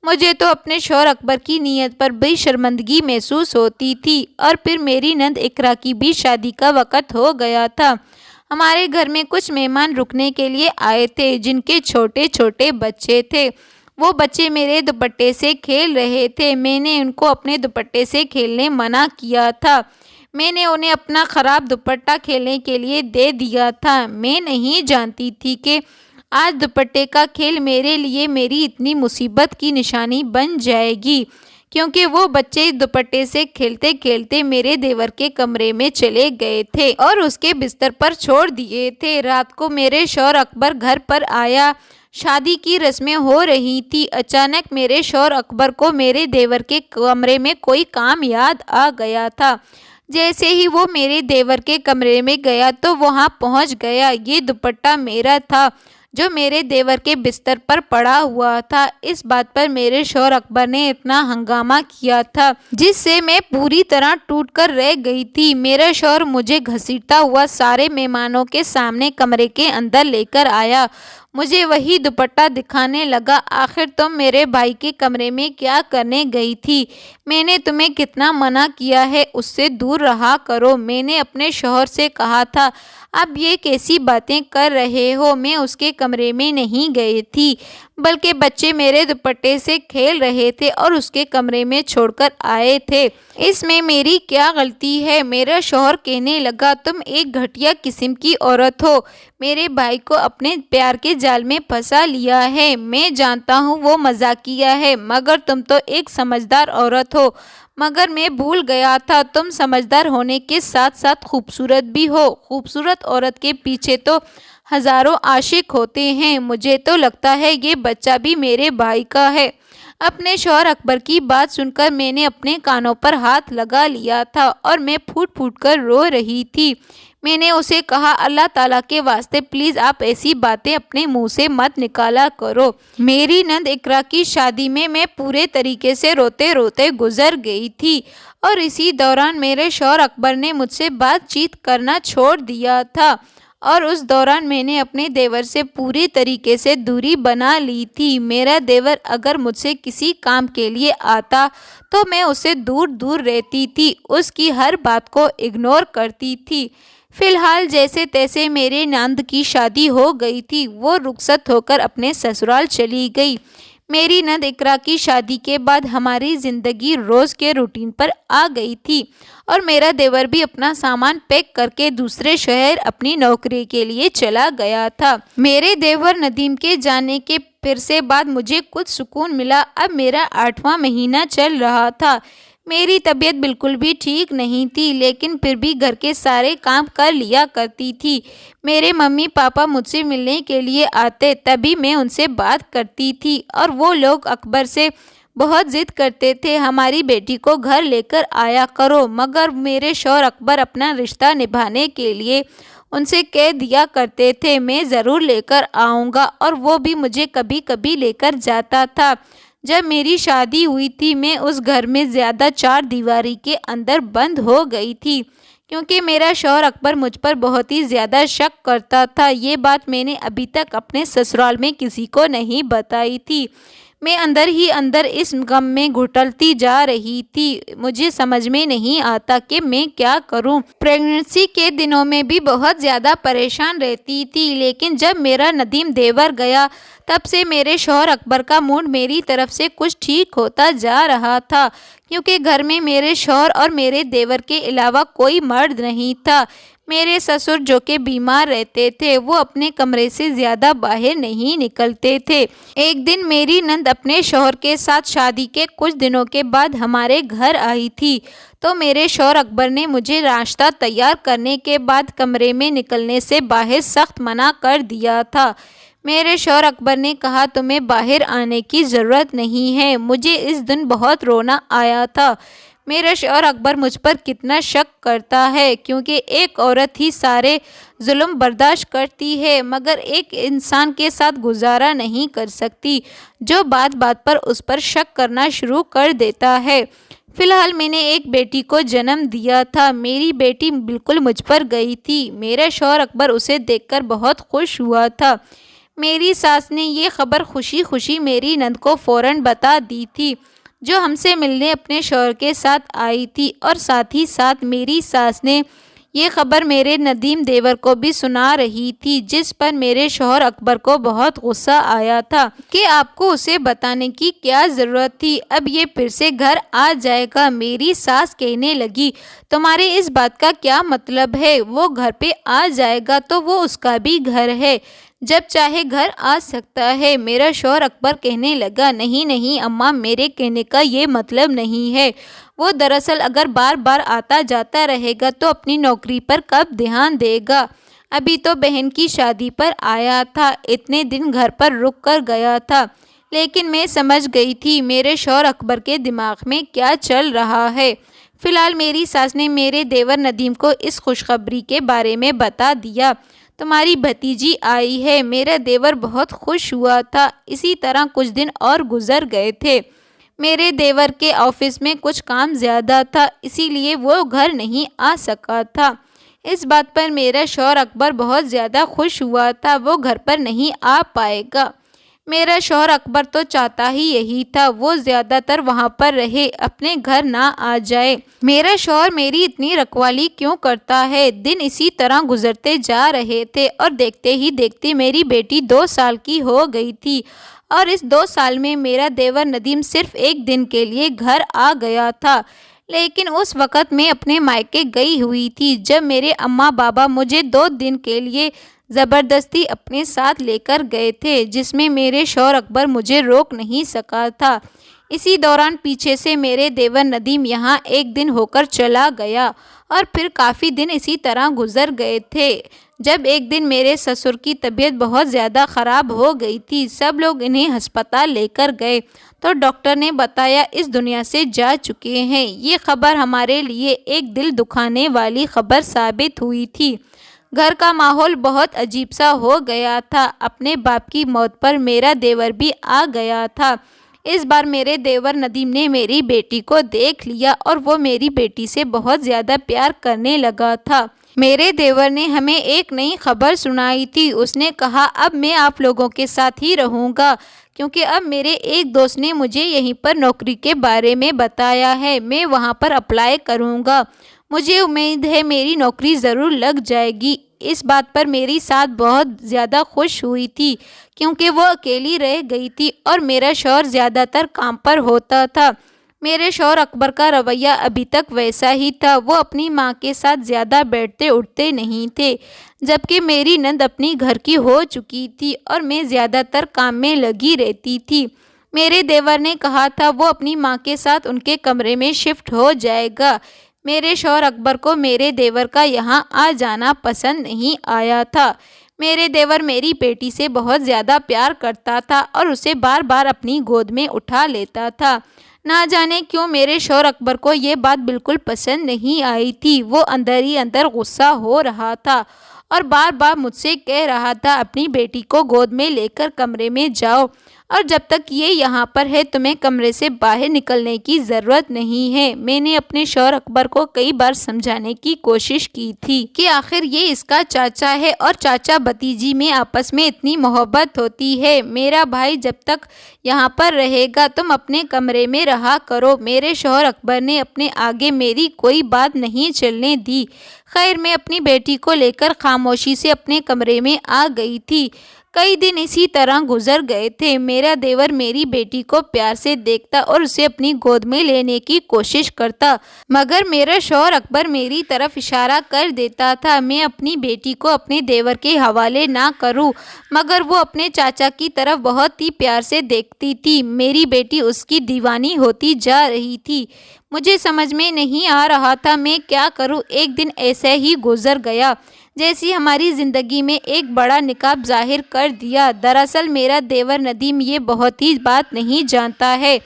A: مجھے تو اپنے شوہر اکبر کی نیت پر بھی شرمندگی محسوس ہوتی تھی۔ اور پھر میری نند اقرا کی بھی شادی کا وقت ہو گیا تھا۔ ہمارے گھر میں کچھ مہمان رکنے کے لیے آئے تھے، جن کے چھوٹے چھوٹے بچے تھے۔ وہ بچے میرے دوپٹے سے کھیل رہے تھے۔ میں نے ان کو اپنے دوپٹے سے کھیلنے منع کیا تھا۔ میں نے انہیں اپنا خراب دوپٹہ کھیلنے کے لیے دے دیا تھا۔ میں نہیں جانتی تھی کہ آج دوپٹے کا کھیل میرے لیے میری اتنی مصیبت کی نشانی بن جائے گی، کیونکہ وہ بچے دوپٹے سے کھیلتے کھیلتے میرے دیور کے کمرے میں چلے گئے تھے اور اس کے بستر پر چھوڑ دیے تھے۔ رات کو میرے شوہر اکبر گھر پر آیا، شادی کی رسمیں ہو رہی تھی۔ اچانک میرے شوہر اکبر کو میرے دیور کے کمرے میں کوئی کام یاد آ گیا تھا۔ جیسے ہی وہ میرے دیور کے کمرے میں گیا تو وہاں پہنچ گیا۔ یہ دوپٹہ میرا تھا جو میرے دیور کے بستر پر پڑا ہوا تھا۔ اس بات پر میرے شوہر اکبر نے اتنا ہنگامہ کیا تھا جس سے میں پوری طرح ٹوٹ کر رہ گئی تھی۔ میرا شوہر مجھے گھسیٹتا ہوا سارے مہمانوں کے سامنے کمرے کے اندر لے کر آیا۔ مجھے وہی دوپٹہ دکھانے لگا۔ آخر تم میرے بھائی کے کمرے میں کیا کرنے گئی تھی؟ میں نے تمہیں کتنا منع کیا ہے اس سے دور رہا کرو۔ میں نے اپنے شوہر سے کہا تھا۔ اب یہ کیسی باتیں کر رہے ہو؟ میں اس کے کمرے میں نہیں گئی تھی، بلکہ بچے میرے دوپٹے سے کھیل رہے تھے اور اس کے کمرے میں چھوڑ کر آئے تھے۔ اس میں میری کیا غلطی ہے؟ میرا شوہر کہنے لگا، تم ایک گھٹیا قسم کی عورت ہو، میرے بھائی کو اپنے پیار کے جال میں پھنسا لیا ہے۔ میں جانتا ہوں وہ مذاقیہ ہے، مگر تم تو ایک سمجھدار عورت ہو۔ مگر میں بھول گیا تھا، تم سمجھدار ہونے کے ساتھ ساتھ خوبصورت بھی ہو۔ خوبصورت عورت کے پیچھے تو ہزاروں عاشق ہوتے ہیں۔ مجھے تو لگتا ہے یہ بچہ بھی میرے بھائی کا ہے۔ اپنے شوہر اکبر کی بات سن کر میں نے اپنے کانوں پر ہاتھ لگا لیا تھا اور میں پھوٹ پھوٹ کر رو رہی تھی۔ میں نے اسے کہا، اللہ تعالیٰ کے واسطے پلیز آپ ایسی باتیں اپنے منہ سے مت نکالا کرو۔ میری نند اقرا کی شادی میں پورے طریقے سے روتے روتے گزر گئی تھی، اور اسی دوران میرے شوہر اکبر نے مجھ سے بات چیت کرنا چھوڑ دیا تھا، اور اس دوران میں نے اپنے دیور سے پوری طریقے سے دوری بنا لی تھی۔ میرا دیور اگر مجھ سے کسی کام کے لیے آتا تو میں اسے دور دور رہتی تھی، اس کی ہر بات کو اگنور کرتی تھی۔ فی الحال جیسے تیسے میرے نند کی شادی ہو گئی تھی، وہ رخصت ہو کر اپنے سسرال چلی گئی۔ میری نند اقرا کی شادی کے بعد ہماری زندگی روز کے روٹین پر آ گئی تھی، اور میرا دیور بھی اپنا سامان پیک کر کے دوسرے شہر اپنی نوکری کے لیے چلا گیا تھا۔ میرے دیور ندیم کے جانے کے پھر سے بعد مجھے کچھ سکون ملا۔ اب میرا 8واں مہینہ چل رہا تھا۔ میری طبیعت بالکل بھی ٹھیک نہیں تھی، لیکن پھر بھی گھر کے سارے کام کر لیا کرتی تھی۔ میرے ممی پاپا مجھ سے ملنے کے لیے آتے، تبھی میں ان سے بات کرتی تھی، اور وہ لوگ اکبر سے بہت ضد کرتے تھے، ہماری بیٹی کو گھر لے کر آیا کرو، مگر میرے شوہر اکبر اپنا رشتہ نبھانے کے لیے ان سے کہہ دیا کرتے تھے، میں ضرور لے کر آؤں گا، اور وہ بھی مجھے کبھی کبھی لے کر جاتا تھا۔ جب میری شادی ہوئی تھی، میں اس گھر میں زیادہ چار دیواری کے اندر بند ہو گئی تھی، کیونکہ میرا شوہر اکبر مجھ پر بہت ہی زیادہ شک کرتا تھا۔ یہ بات میں نے ابھی تک اپنے سسرال میں کسی کو نہیں بتائی تھی۔ میں اندر ہی اندر اس غم میں گھٹلتی جا رہی تھی۔ مجھے سمجھ میں نہیں آتا کہ میں کیا کروں۔ پریگننسی کے دنوں میں بھی بہت زیادہ پریشان رہتی تھی، لیکن جب میرا ندیم دیور گیا، تب سے میرے شوہر اکبر کا موڈ میری طرف سے کچھ ٹھیک ہوتا جا رہا تھا، کیونکہ گھر میں میرے شوہر اور میرے دیور کے علاوہ کوئی مرد نہیں تھا۔ میرے سسر جو کہ بیمار رہتے تھے، وہ اپنے کمرے سے زیادہ باہر نہیں نکلتے تھے۔ ایک دن میری نند اپنے شوہر کے ساتھ شادی کے کچھ دنوں کے بعد ہمارے گھر آئی تھی، تو میرے شوہر اکبر نے مجھے ناشتہ تیار کرنے کے بعد کمرے میں نکلنے سے باہر سخت منع کر دیا تھا۔ میرے شوہر اکبر نے کہا، تمہیں باہر آنے کی ضرورت نہیں ہے۔ مجھے اس دن بہت رونا آیا تھا۔ میرا شوہر اکبر مجھ پر کتنا شک کرتا ہے، کیونکہ ایک عورت ہی سارے ظلم برداشت کرتی ہے، مگر ایک انسان کے ساتھ گزارا نہیں کر سکتی جو بات بات پر اس پر شک کرنا شروع کر دیتا ہے۔ فی الحال میں نے ایک بیٹی کو جنم دیا تھا۔ میری بیٹی بالکل مجھ پر گئی تھی۔ میرا شوہر اکبر اسے دیکھ کر بہت خوش ہوا تھا۔ میری ساس نے یہ خبر خوشی خوشی میری نند کو فوراً بتا دی تھی، جو ہم سے ملنے اپنے شوہر کے ساتھ آئی تھی، اور ساتھ ہی ساتھ میری ساس نے یہ خبر میرے ندیم دیور کو بھی سنا رہی تھی، جس پر میرے شوہر اکبر کو بہت غصہ آیا تھا کہ آپ کو اسے بتانے کی کیا ضرورت تھی، اب یہ پھر سے گھر آ جائے گا۔ میری ساس کہنے لگی، تمہارے اس بات کا کیا مطلب ہے؟ وہ گھر پہ آ جائے گا تو وہ اس کا بھی گھر ہے، جب چاہے گھر آ سکتا ہے۔ میرا شوہر اکبر کہنے لگا، نہیں نہیں اماں، میرے کہنے کا یہ مطلب نہیں ہے۔ وہ دراصل اگر بار بار آتا جاتا رہے گا تو اپنی نوکری پر کب دھیان دے گا؟ ابھی تو بہن کی شادی پر آیا تھا، اتنے دن گھر پر رک کر گیا تھا، لیکن میں سمجھ گئی تھی میرے شوہر اکبر کے دماغ میں کیا چل رہا ہے۔ فی الحال میری ساس نے میرے دیور ندیم کو اس خوشخبری کے بارے میں بتا دیا، تمہاری بھتیجی آئی ہے۔ میرا دیور بہت خوش ہوا تھا۔ اسی طرح کچھ دن اور گزر گئے تھے۔ میرے دیور کے آفس میں کچھ کام زیادہ تھا، اسی لیے وہ گھر نہیں آ سکا تھا۔ اس بات پر میرا شوہر اکبر بہت زیادہ خوش ہوا تھا، وہ گھر پر نہیں آ پائے گا۔ میرا شوہر اکبر تو چاہتا ہی یہی تھا، وہ زیادہ تر وہاں پر رہے، اپنے گھر نہ آ جائے۔ میرا شوہر میری اتنی رکھوالی کیوں کرتا ہے؟ دن اسی طرح گزرتے جا رہے تھے اور دیکھتے ہی دیکھتے میری بیٹی 2 سال کی ہو گئی تھی، اور اس 2 سال میں میرا دیور ندیم صرف 1 دن کے لیے گھر آ گیا تھا۔ لیکن اس وقت میں اپنے مائکے گئی ہوئی تھی، جب میرے اماں بابا مجھے 2 دن کے لیے زبردستی اپنے ساتھ لے کر گئے تھے، جس میں میرے شوہر اکبر مجھے روک نہیں سکا تھا۔ اسی دوران پیچھے سے میرے دیور ندیم یہاں 1 دن ہو کر چلا گیا، اور پھر کافی دن اسی طرح گزر گئے تھے۔ جب ایک دن میرے سسر کی طبیعت بہت زیادہ خراب ہو گئی تھی، سب لوگ انہیں ہسپتال لے کر گئے تو ڈاکٹر نے بتایا اس دنیا سے جا چکے ہیں۔ یہ خبر ہمارے لیے ایک دل دکھانے والی خبر ثابت ہوئی تھی۔ گھر کا ماحول بہت عجیب سا ہو گیا تھا۔ اپنے باپ کی موت پر میرا دیور بھی آ گیا تھا۔ اس بار میرے دیور ندیم نے میری بیٹی کو دیکھ لیا اور وہ میری بیٹی سے بہت زیادہ پیار کرنے لگا تھا۔ میرے دیور نے ہمیں ایک نئی خبر سنائی تھی۔ اس نے کہا اب میں آپ لوگوں کے ساتھ ہی رہوں گا، کیونکہ اب میرے ایک دوست نے مجھے یہیں پر نوکری کے بارے میں بتایا ہے، میں وہاں پر اپلائی کروں گا، مجھے امید ہے میری نوکری ضرور لگ جائے گی۔ اس بات پر میری ساس بہت زیادہ خوش ہوئی تھی، کیونکہ وہ اکیلی رہ گئی تھی اور میرا شوہر زیادہ تر کام پر ہوتا تھا۔ میرے شوہر اکبر کا رویہ ابھی تک ویسا ہی تھا، وہ اپنی ماں کے ساتھ زیادہ بیٹھتے اٹھتے نہیں تھے، جبکہ میری نند اپنی گھر کی ہو چکی تھی اور میں زیادہ تر کام میں لگی رہتی تھی۔ میرے دیور نے کہا تھا وہ اپنی ماں کے ساتھ ان کے کمرے میں شفٹ ہو جائے گا۔ میرے شوہر اکبر کو میرے دیور کا یہاں آ جانا پسند نہیں آیا تھا۔ میرے دیور میری بیٹی سے بہت زیادہ پیار کرتا تھا اور اسے بار بار اپنی گود میں اٹھا لیتا تھا۔ نہ جانے کیوں میرے شوہر اکبر کو یہ بات بالکل پسند نہیں آئی تھی۔ وہ اندر ہی اندر غصہ ہو رہا تھا اور بار بار مجھ سے کہہ رہا تھا اپنی بیٹی کو گود میں لے کر کمرے میں جاؤ، اور جب تک یہ یہاں پر ہے تمہیں کمرے سے باہر نکلنے کی ضرورت نہیں ہے۔ میں نے اپنے شوہر اکبر کو کئی بار سمجھانے کی کوشش کی تھی کہ آخر یہ اس کا چاچا ہے اور چاچا بھتیجی میں آپس میں اتنی محبت ہوتی ہے۔ میرا بھائی جب تک یہاں پر رہے گا تم اپنے کمرے میں رہا کرو۔ میرے شوہر اکبر نے اپنے آگے میری کوئی بات نہیں چلنے دی۔ خیر میں اپنی بیٹی کو لے کر خاموشی سے اپنے کمرے میں آ گئی تھی۔ کئی دن اسی طرح گزر گئے تھے۔ میرا دیور میری بیٹی کو پیار سے دیکھتا اور اسے اپنی گود میں لینے کی کوشش کرتا، مگر میرا شوہر اکبر میری طرف اشارہ کر دیتا تھا میں اپنی بیٹی کو اپنے دیور کے حوالے نہ کروں، مگر وہ اپنے چاچا کی طرف بہت ہی پیار سے دیکھتی تھی۔ میری بیٹی اس کی دیوانی ہوتی جا رہی تھی۔ مجھے سمجھ میں نہیں آ رہا تھا میں کیا کروں۔ ایک دن ایسے ہی گزر گیا جیسی ہماری زندگی میں ایک بڑا نقاب ظاہر کر دیا۔ دراصل میرا دیور ندیم یہ بہت ہی بات نہیں جانتا ہے،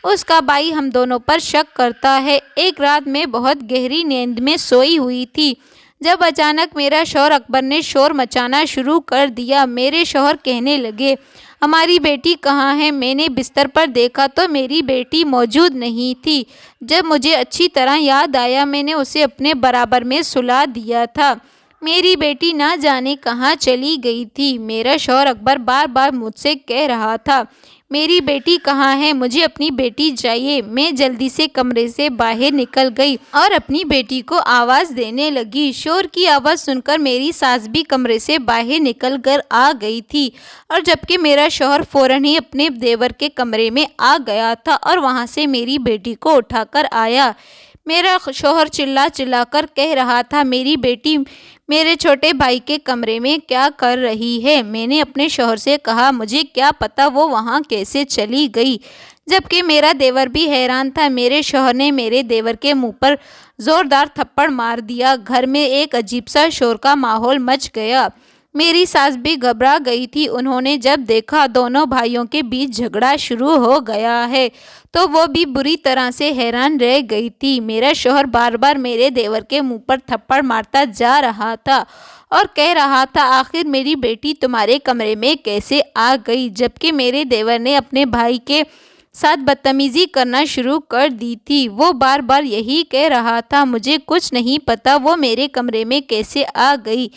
A: اس کا بھائی ہم دونوں پر شک کرتا ہے۔ ایک رات میں بہت گہری نیند میں سوئی ہوئی تھی جب اچانک میرا شوہر اکبر نے شور مچانا شروع کر دیا۔ میرے شوہر کہنے لگے ہماری بیٹی کہاں ہے؟ میں نے بستر پر دیکھا تو میری بیٹی موجود نہیں تھی۔ جب مجھے اچھی طرح یاد آیا میں نے اسے اپنے برابر میں سلا دیا تھا۔ میری بیٹی نہ جانے کہاں چلی گئی تھی۔ میرا شوہر اکبر بار بار مجھ سے کہہ رہا تھا میری بیٹی کہاں ہے؟ مجھے اپنی بیٹی چاہیے۔ میں جلدی سے کمرے سے باہر نکل گئی اور اپنی بیٹی کو آواز دینے لگی۔ شور کی آواز سن کر میری ساس بھی کمرے سے باہر نکل کر آ گئی تھی، اور جبکہ میرا شوہر فوراً ہی اپنے دیور کے کمرے میں آ گیا تھا اور وہاں سے میری بیٹی کو اٹھا کر آیا۔ میرا شوہر چلا چلا کر کہہ رہا تھا میری بیٹی میرے چھوٹے بھائی کے کمرے میں کیا کر رہی ہے؟ میں نے اپنے شوہر سے کہا مجھے کیا پتا وہ وہاں کیسے چلی گئی، جبکہ میرا دیور بھی حیران تھا۔ میرے شوہر نے میرے دیور کے منہ پر زوردار تھپڑ مار دیا۔ گھر میں ایک عجیب سا شور کا ماحول مچ گیا۔ میری ساس بھی گھبرا گئی تھی۔ انہوں نے جب دیکھا دونوں بھائیوں کے بیچ جھگڑا شروع ہو گیا ہے تو وہ بھی بری طرح سے حیران رہ گئی تھی۔ میرا شوہر بار بار میرے دیور کے منہ پر تھپڑ مارتا جا رہا تھا اور کہہ رہا تھا آخر میری بیٹی تمہارے کمرے میں کیسے آ گئی، جبکہ میرے دیور نے اپنے بھائی کے ساتھ بدتمیزی کرنا شروع کر دی تھی۔ وہ بار بار یہی کہہ رہا تھا، مجھے کچھ نہیں پتا وہ میرے کمرے میں کیسے آ گئی۔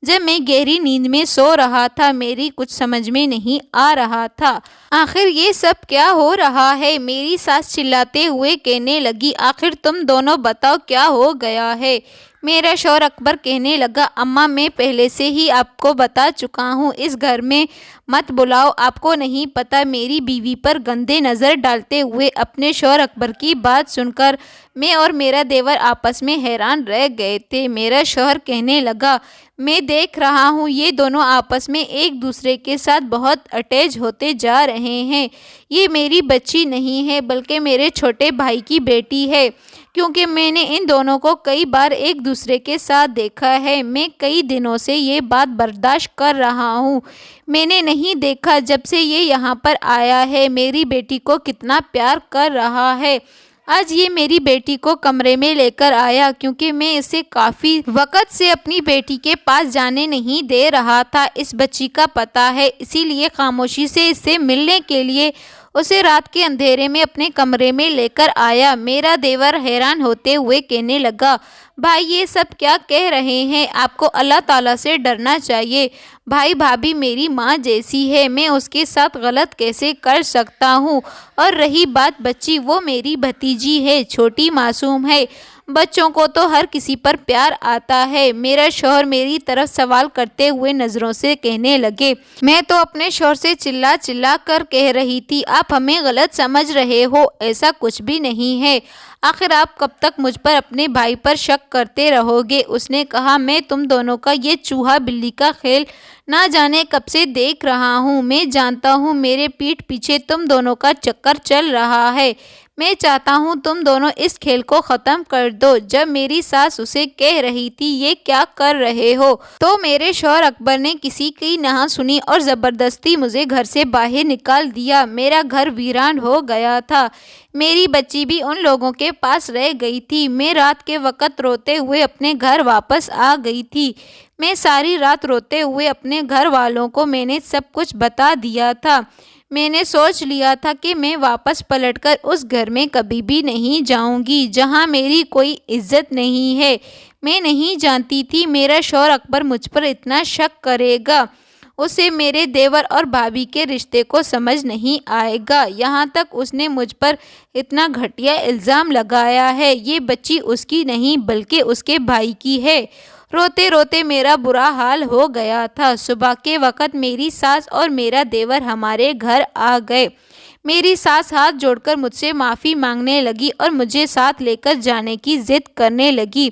A: جب میں گہری نیند میں سو رہا تھا میری کچھ سمجھ میں نہیں آ رہا تھا۔ آخر یہ سب کیا ہو رہا ہے؟ میری ساس چلاتے ہوئے کہنے لگی، آخر تم دونوں بتاؤ کیا ہو گیا ہے؟ میرا شوہر اکبر کہنے لگا، اماں میں پہلے سے ہی آپ کو بتا چکا ہوں، اس گھر میں مت بلاؤ، آپ کو نہیں پتا۔ میری بیوی پر گندے نظر ڈالتے ہوئے اپنے شوہر اکبر کی بات سن کر میں اور میرا دیور آپس میں حیران رہ گئے تھے۔ میرا شوہر کہنے لگا، میں دیکھ رہا ہوں یہ دونوں آپس میں ایک دوسرے کے ساتھ بہت اٹیچ ہوتے جا رہے ہیں۔ یہ میری بچی نہیں ہے بلکہ میرے چھوٹے بھائی کی بیٹی ہے، کیونکہ میں نے ان دونوں کو کئی بار ایک دوسرے کے ساتھ دیکھا ہے۔ میں کئی دنوں سے یہ بات برداشت کر رہا ہوں۔ میں نے نہیں دیکھا جب سے یہ یہاں پر آیا ہے میری بیٹی کو کتنا پیار کر رہا ہے۔ آج یہ میری بیٹی کو کمرے میں لے کر آیا کیونکہ میں اسے کافی وقت سے اپنی بیٹی کے پاس جانے نہیں دے رہا تھا۔ اس بچی کا پتہ ہے، اسی لیے خاموشی سے اس سے ملنے کے لیے اسے رات کے اندھیرے میں اپنے کمرے میں لے کر آیا۔ میرا دیور حیران ہوتے ہوئے کہنے لگا، بھائی یہ سب کیا کہہ رہے ہیں؟ آپ کو اللہ تعالیٰ سے ڈرنا چاہیے۔ بھائی بھابھی میری ماں جیسی ہے، میں اس کے ساتھ غلط کیسے کر سکتا ہوں؟ اور رہی بات بچی، وہ میری بھتیجی ہے، چھوٹی معصوم ہے۔ بچوں کو تو ہر کسی پر پیار آتا ہے۔ میرا شوہر میری طرف سوال کرتے ہوئے نظروں سے کہنے لگے، میں تو اپنے شوہر سے چلا چلا کر کہہ رہی تھی، آپ ہمیں غلط سمجھ رہے ہو، ایسا کچھ بھی نہیں ہے۔ آخر آپ کب تک مجھ پر اپنے بھائی پر شک کرتے رہو گے؟ اس نے کہا، میں تم دونوں کا یہ چوہا بلی کا کھیل نہ جانے کب سے دیکھ رہا ہوں۔ میں جانتا ہوں میرے پیٹھ پیچھے تم دونوں کا چکر چل رہا ہے۔ میں چاہتا ہوں تم دونوں اس کھیل کو ختم کر دو۔ جب میری ساس اسے کہہ رہی تھی یہ کیا کر رہے ہو، تو میرے شوہر اکبر نے کسی کی نہ سنی اور زبردستی مجھے گھر سے باہر نکال دیا۔ میرا گھر ویران ہو گیا تھا۔ میری بچی بھی ان لوگوں کے پاس رہ گئی تھی۔ میں رات کے وقت روتے ہوئے اپنے گھر واپس آ گئی تھی۔ میں ساری رات روتے ہوئے اپنے گھر والوں کو میں نے سب کچھ بتا دیا تھا۔ میں نے سوچ لیا تھا کہ میں واپس پلٹ کر اس گھر میں کبھی بھی نہیں جاؤں گی جہاں میری کوئی عزت نہیں ہے۔ میں نہیں جانتی تھی میرا شوہر اکبر مجھ پر اتنا شک کرے گا۔ اسے میرے دیور اور بھابھی کے رشتے کو سمجھ نہیں آئے گا۔ یہاں تک اس نے مجھ پر اتنا گھٹیا الزام لگایا ہے۔ یہ بچی اس کی نہیں بلکہ اس کے بھائی کی ہے۔ روتے روتے میرا برا حال ہو گیا تھا۔ صبح کے وقت میری ساس اور میرا دیور ہمارے گھر آ گئے۔ میری ساس ہاتھ جوڑ کر مجھ سے معافی مانگنے لگی اور مجھے ساتھ لے کر جانے کی ضد کرنے لگی۔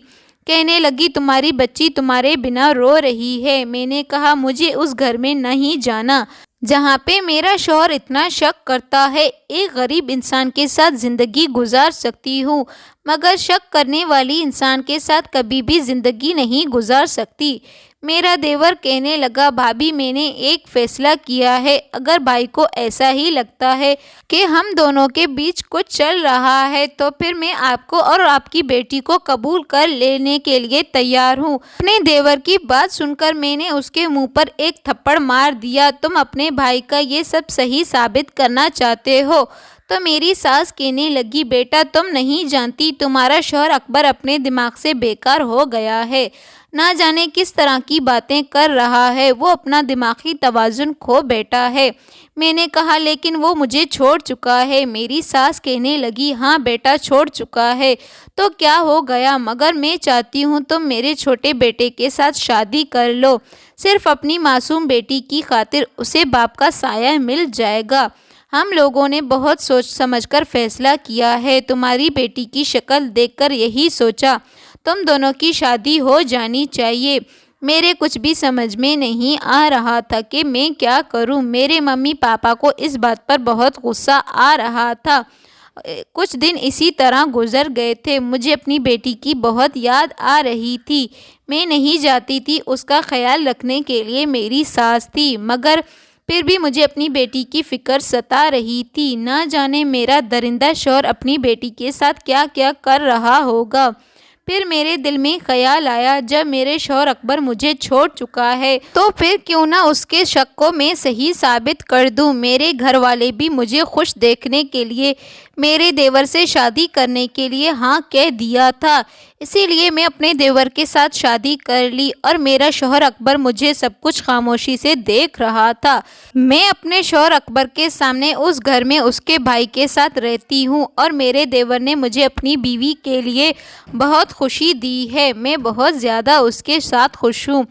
A: کہنے لگی، تمہاری بچی تمہارے بنا رو رہی ہے۔ میں نے کہا، مجھے اس گھر میں نہیں جانا جہاں پہ میرا شوہر اتنا شک کرتا ہے۔ ایک غریب انسان کے ساتھ زندگی گزار سکتی ہوں مگر شک کرنے والی انسان کے ساتھ کبھی بھی زندگی نہیں گزار سکتی۔ میرا دیور کہنے لگا، بھابھی میں نے ایک فیصلہ کیا ہے، اگر بھائی کو ایسا ہی لگتا ہے کہ ہم دونوں کے بیچ کچھ چل رہا ہے تو پھر میں آپ کو اور آپ کی بیٹی کو قبول کر لینے کے لیے تیار ہوں۔ اپنے دیور کی بات سن کر میں نے اس کے منہ پر ایک تھپڑ مار دیا۔ تم اپنے بھائی کا یہ سب صحیح ثابت کرنا چاہتے ہو؟ تو میری ساس کہنے لگی، بیٹا تم نہیں جانتی تمہارا شوہر اکبر اپنے دماغ سے بیکار ہو گیا ہے، نہ جانے کس طرح کی باتیں کر رہا ہے، وہ اپنا دماغی توازن کھو بیٹھا ہے۔ میں نے کہا، لیکن وہ مجھے چھوڑ چکا ہے۔ میری ساس کہنے لگی، ہاں بیٹا چھوڑ چکا ہے تو کیا ہو گیا، مگر میں چاہتی ہوں تم میرے چھوٹے بیٹے کے ساتھ شادی کر لو، صرف اپنی معصوم بیٹی کی خاطر اسے باپ کا سایہ مل جائے گا۔ ہم لوگوں نے بہت سوچ سمجھ کر فیصلہ کیا ہے، تمہاری بیٹی کی شکل دیکھ کر یہی سوچا تم دونوں کی شادی ہو جانی چاہیے۔ میرے کچھ بھی سمجھ میں نہیں آ رہا تھا کہ میں کیا کروں۔ میرے ممی پاپا کو اس بات پر بہت غصہ آ رہا تھا۔ کچھ دن اسی طرح گزر گئے تھے۔ مجھے اپنی بیٹی کی بہت یاد آ رہی تھی۔ میں نہیں جاتی تھی، اس کا خیال رکھنے کے لیے میری ساس تھی، مگر پھر بھی مجھے اپنی بیٹی کی فکر ستا رہی تھی۔ نہ جانے میرا درندہ شوہر اپنی بیٹی کے ساتھ کیا کیا کر رہا ہوگا۔ پھر میرے دل میں خیال آیا جب میرے شوہر اکبر مجھے چھوڑ چکا ہے تو پھر کیوں نہ اس کے شک کو میں صحیح ثابت کر دوں۔ میرے گھر والے بھی مجھے خوش دیکھنے کے لیے میرے دیور سے شادی کرنے کے لیے ہاں کہہ دیا تھا، اسی لیے میں اپنے دیور کے ساتھ شادی کر لی اور میرا شوہر اکبر مجھے سب کچھ خاموشی سے دیکھ رہا تھا۔ میں اپنے شوہر اکبر کے سامنے اس گھر میں اس کے بھائی کے ساتھ رہتی ہوں اور میرے دیور نے مجھے اپنی بیوی کے لیے بہت خوشی دی ہے۔ میں بہت زیادہ اس کے ساتھ خوش ہوں۔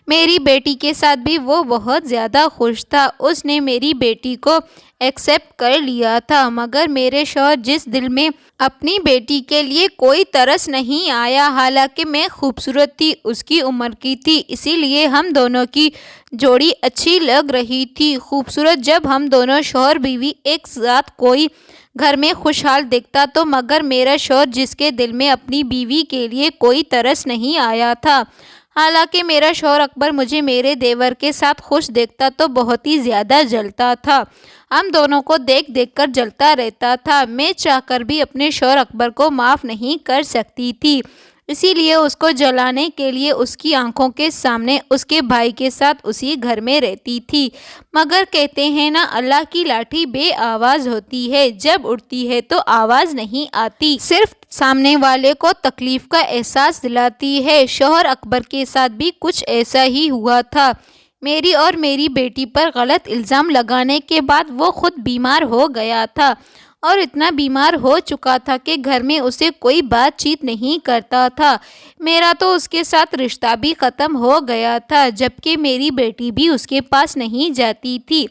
A: میری بیٹی کے ساتھ بھی وہ بہت زیادہ خوش تھا۔ اس نے میری بیٹی کو ایکسیپٹ کر لیا تھا، مگر میرے شوہر جس دل میں اپنی بیٹی کے لیے کوئی ترس نہیں آیا، حالانکہ میں خوبصورت تھی، اس کی عمر کی تھی، اسی لیے ہم دونوں کی جوڑی اچھی لگ رہی تھی۔ خوبصورت جب ہم دونوں شوہر بیوی ایک ساتھ کوئی گھر میں خوشحال دیکھتا تو مگر میرا شوہر جس کے دل میں اپنی بیوی کے لیے کوئی ترس نہیں آیا تھا، حالانکہ میرا شوہر اکبر مجھے میرے دیور کے ساتھ خوش دیکھتا تو بہت ہی زیادہ جلتا تھا۔ ہم دونوں کو دیکھ دیکھ کر جلتا رہتا تھا۔ میں چاہ کر بھی اپنے شوہر اکبر کو معاف نہیں کر سکتی تھی، اسی لیے اس کو جلانے کے لیے اس کی آنکھوں کے سامنے اس کے بھائی کے ساتھ اسی گھر میں رہتی تھی۔ مگر کہتے ہیں نا، اللہ کی لاٹھی بے آواز ہوتی ہے، جب اڑتی ہے تو آواز نہیں آتی، صرف سامنے والے کو تکلیف کا احساس دلاتی ہے۔ شوہر اکبر کے ساتھ بھی کچھ ایسا ہی ہوا تھا۔ میری اور میری بیٹی پر غلط الزام لگانے کے بعد وہ خود بیمار ہو گیا تھا اور اتنا بیمار ہو چکا تھا کہ گھر میں اسے کوئی بات چیت نہیں کرتا تھا۔ میرا تو اس کے ساتھ رشتہ بھی ختم ہو گیا تھا، جبکہ میری بیٹی بھی اس کے پاس نہیں جاتی تھی۔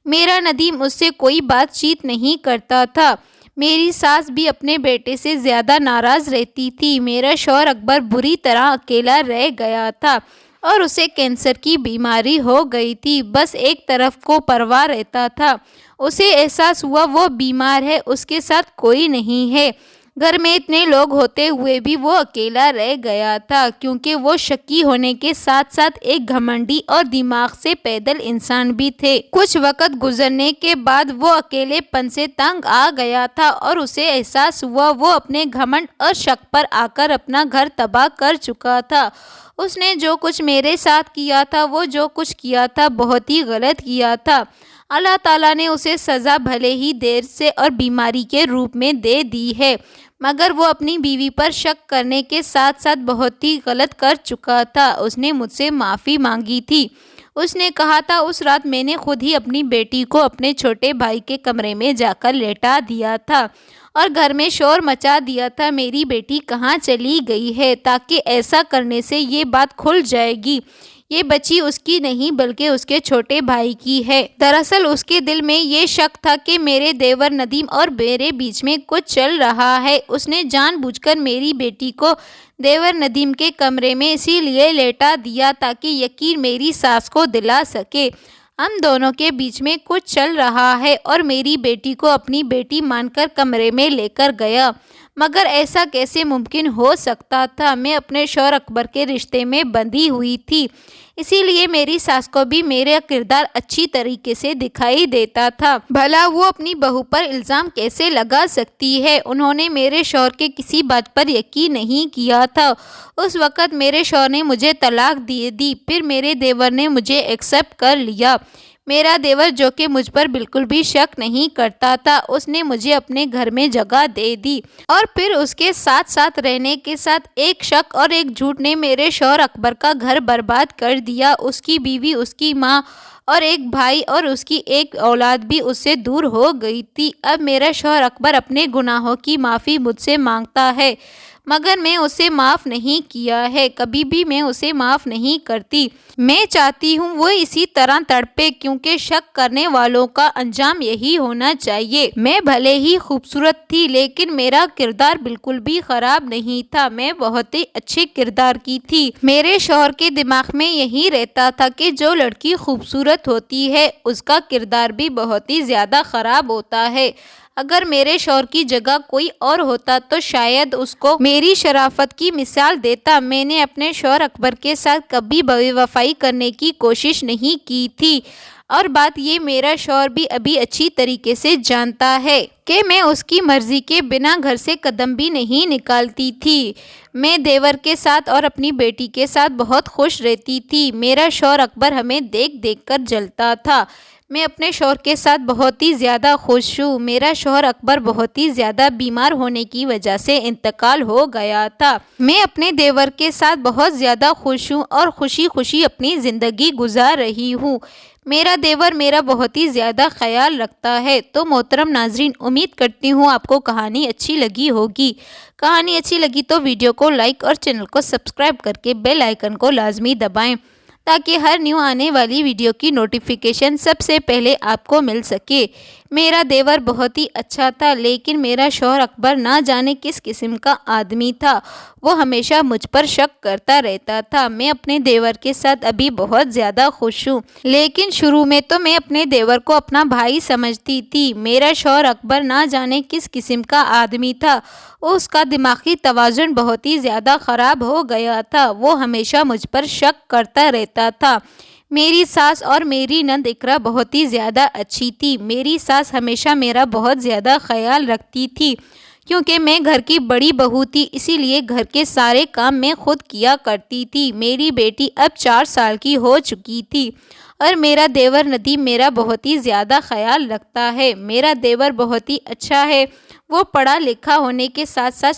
A: میرا ندیم اس سے کوئی بات چیت نہیں کرتا تھا۔ میری ساس بھی اپنے بیٹے سے زیادہ ناراض رہتی تھی۔ میرا شوہر اکبر بری طرح اکیلا رہ گیا تھا اور اسے کینسر کی بیماری ہو گئی تھی، بس ایک طرف کو پرواہ رہتا تھا۔ اسے احساس ہوا وہ بیمار ہے، اس کے ساتھ کوئی نہیں ہے۔ گھر میں اتنے لوگ ہوتے ہوئے بھی وہ اکیلا رہ گیا تھا، کیونکہ وہ شکی ہونے کے ساتھ ساتھ ایک گھمنڈی اور دماغ سے پیدل انسان بھی تھے۔ کچھ وقت گزرنے کے بعد وہ اکیلے پن سے تنگ آ گیا تھا اور اسے احساس ہوا وہ اپنے گھمنڈ اور شک پر آ کر اپنا گھر تباہ کر چکا تھا۔ اس نے جو کچھ میرے ساتھ کیا تھا، وہ جو کچھ کیا تھا بہت ہی غلط کیا تھا۔ اللہ تعالیٰ نے اسے سزا بھلے ہی دیر سے اور بیماری کے روپ میں دے دی ہے، مگر وہ اپنی بیوی پر شک کرنے کے ساتھ ساتھ بہت ہی غلط کر چکا تھا۔ اس نے مجھ سے معافی مانگی تھی۔ اس نے کہا تھا اس رات میں نے خود ہی اپنی بیٹی کو اپنے چھوٹے بھائی کے کمرے میں جا کر لیٹا دیا تھا اور گھر میں شور مچا دیا تھا، میری بیٹی کہاں چلی گئی ہے، تاکہ ایسا کرنے سے یہ بات کھل جائے گی، یہ بچی اس کی نہیں بلکہ اس کے چھوٹے بھائی کی ہے۔ دراصل اس کے دل میں یہ شک تھا کہ میرے دیور ندیم اور میرے بیچ میں کچھ چل رہا ہے۔ اس نے جان بوجھ کر میری بیٹی کو دیور ندیم کے کمرے میں اسی لیے لیٹا دیا تاکہ یقین میری ساس کو دلا سکے ہم دونوں کے بیچ میں کچھ چل رہا ہے، اور میری بیٹی کو اپنی بیٹی مان کر کمرے میں لے کر گیا۔ مگر ایسا کیسے ممکن ہو سکتا تھا؟ میں اپنے شوہر اکبر کے رشتے میں بندھی ہوئی تھی، اسی لیے میری ساس کو بھی میرا کردار اچھی طریقے سے دکھائی دیتا تھا۔ بھلا وہ اپنی بہو پر الزام کیسے لگا سکتی ہے؟ انہوں نے میرے شوہر کے کسی بات پر یقین نہیں کیا تھا۔ اس وقت میرے شوہر نے مجھے طلاق دے دی، پھر میرے دیور نے مجھے ایکسیپٹ کر لیا۔ میرا دیور جو کہ مجھ پر بالکل بھی شک نہیں کرتا تھا، اس نے مجھے اپنے گھر میں جگہ دے دی، اور پھر اس کے ساتھ ساتھ رہنے کے ساتھ ایک شک اور ایک جھوٹ نے میرے شوہر اکبر کا گھر برباد کر دیا۔ اس کی بیوی، اس کی ماں اور ایک بھائی اور اس کی ایک اولاد بھی اس سے دور ہو گئی تھی۔ اب میرا شوہر اکبر اپنے گناہوں کی معافی مجھ سے مانگتا ہے، مگر میں اسے معاف نہیں کیا ہے، کبھی بھی میں اسے معاف نہیں کرتی۔ میں چاہتی ہوں وہ اسی طرح تڑپے، کیونکہ شک کرنے والوں کا انجام یہی ہونا چاہیے۔ میں بھلے ہی خوبصورت تھی، لیکن میرا کردار بالکل بھی خراب نہیں تھا، میں بہت ہی اچھے کردار کی تھی۔ میرے شوہر کے دماغ میں یہی رہتا تھا کہ جو لڑکی خوبصورت ہوتی ہے اس کا کردار بھی بہت ہی زیادہ خراب ہوتا ہے۔ اگر میرے شوہر کی جگہ کوئی اور ہوتا تو شاید اس کو میری شرافت کی مثال دیتا۔ میں نے اپنے شوہر اکبر کے ساتھ کبھی بے وفائی کرنے کی کوشش نہیں کی تھی۔ اور بات یہ میرا شوہر بھی ابھی اچھی طریقے سے جانتا ہے کہ میں اس کی مرضی کے بنا گھر سے قدم بھی نہیں نکالتی تھی۔ میں دیور کے ساتھ اور اپنی بیٹی کے ساتھ بہت خوش رہتی تھی۔ میرا شوہر اکبر ہمیں دیکھ دیکھ کر جلتا تھا۔ میں اپنے شوہر کے ساتھ بہت ہی زیادہ خوش ہوں۔ میرا شوہر اکبر بہت ہی زیادہ بیمار ہونے کی وجہ سے انتقال ہو گیا تھا۔ میں اپنے دیور کے ساتھ بہت زیادہ خوش ہوں اور خوشی خوشی اپنی زندگی گزار رہی ہوں۔ میرا دیور میرا بہت ہی زیادہ خیال رکھتا ہے۔ تو محترم ناظرین، امید کرتی ہوں آپ کو کہانی اچھی لگی ہوگی۔ کہانی اچھی لگی تو ویڈیو کو لائک اور چینل کو سبسکرائب کر کے بیل آئیکن کو لازمی دبائیں تاکہ ہر نیو آنے والی ویڈیو کی نوٹیفیکیشن سب سے پہلے آپ کو مل سکے۔ میرا دیور بہت ہی اچھا تھا، لیکن میرا شوہر اکبر نہ جانے کس قسم کا آدمی تھا۔ وہ ہمیشہ مجھ پر شک کرتا رہتا تھا۔ میں اپنے دیور کے ساتھ ابھی بہت زیادہ خوش ہوں، لیکن شروع میں تو میں اپنے دیور کو اپنا بھائی سمجھتی تھی۔ میرا شوہر اکبر نہ جانے کس قسم کا آدمی تھا۔ اس کا دماغی توازن بہت ہی زیادہ خراب ہو گیا تھا۔ وہ ہمیشہ مجھ پر شک کرتا رہتا تھا۔ میری ساس اور میری نند اقرا بہت ہی زیادہ اچھی تھی۔ میری ساس ہمیشہ میرا بہت زیادہ خیال رکھتی تھی، کیونکہ میں گھر کی بڑی بہو تھی، اسی لیے گھر کے سارے کام میں خود کیا کرتی تھی۔ میری بیٹی اب 4 سال کی ہو چکی تھی اور میرا دیور ندیم میرا بہت ہی زیادہ خیال رکھتا ہے۔ میرا دیور بہت ہی اچھا ہے۔ وہ پڑھا لکھا ہونے کے ساتھ ساتھ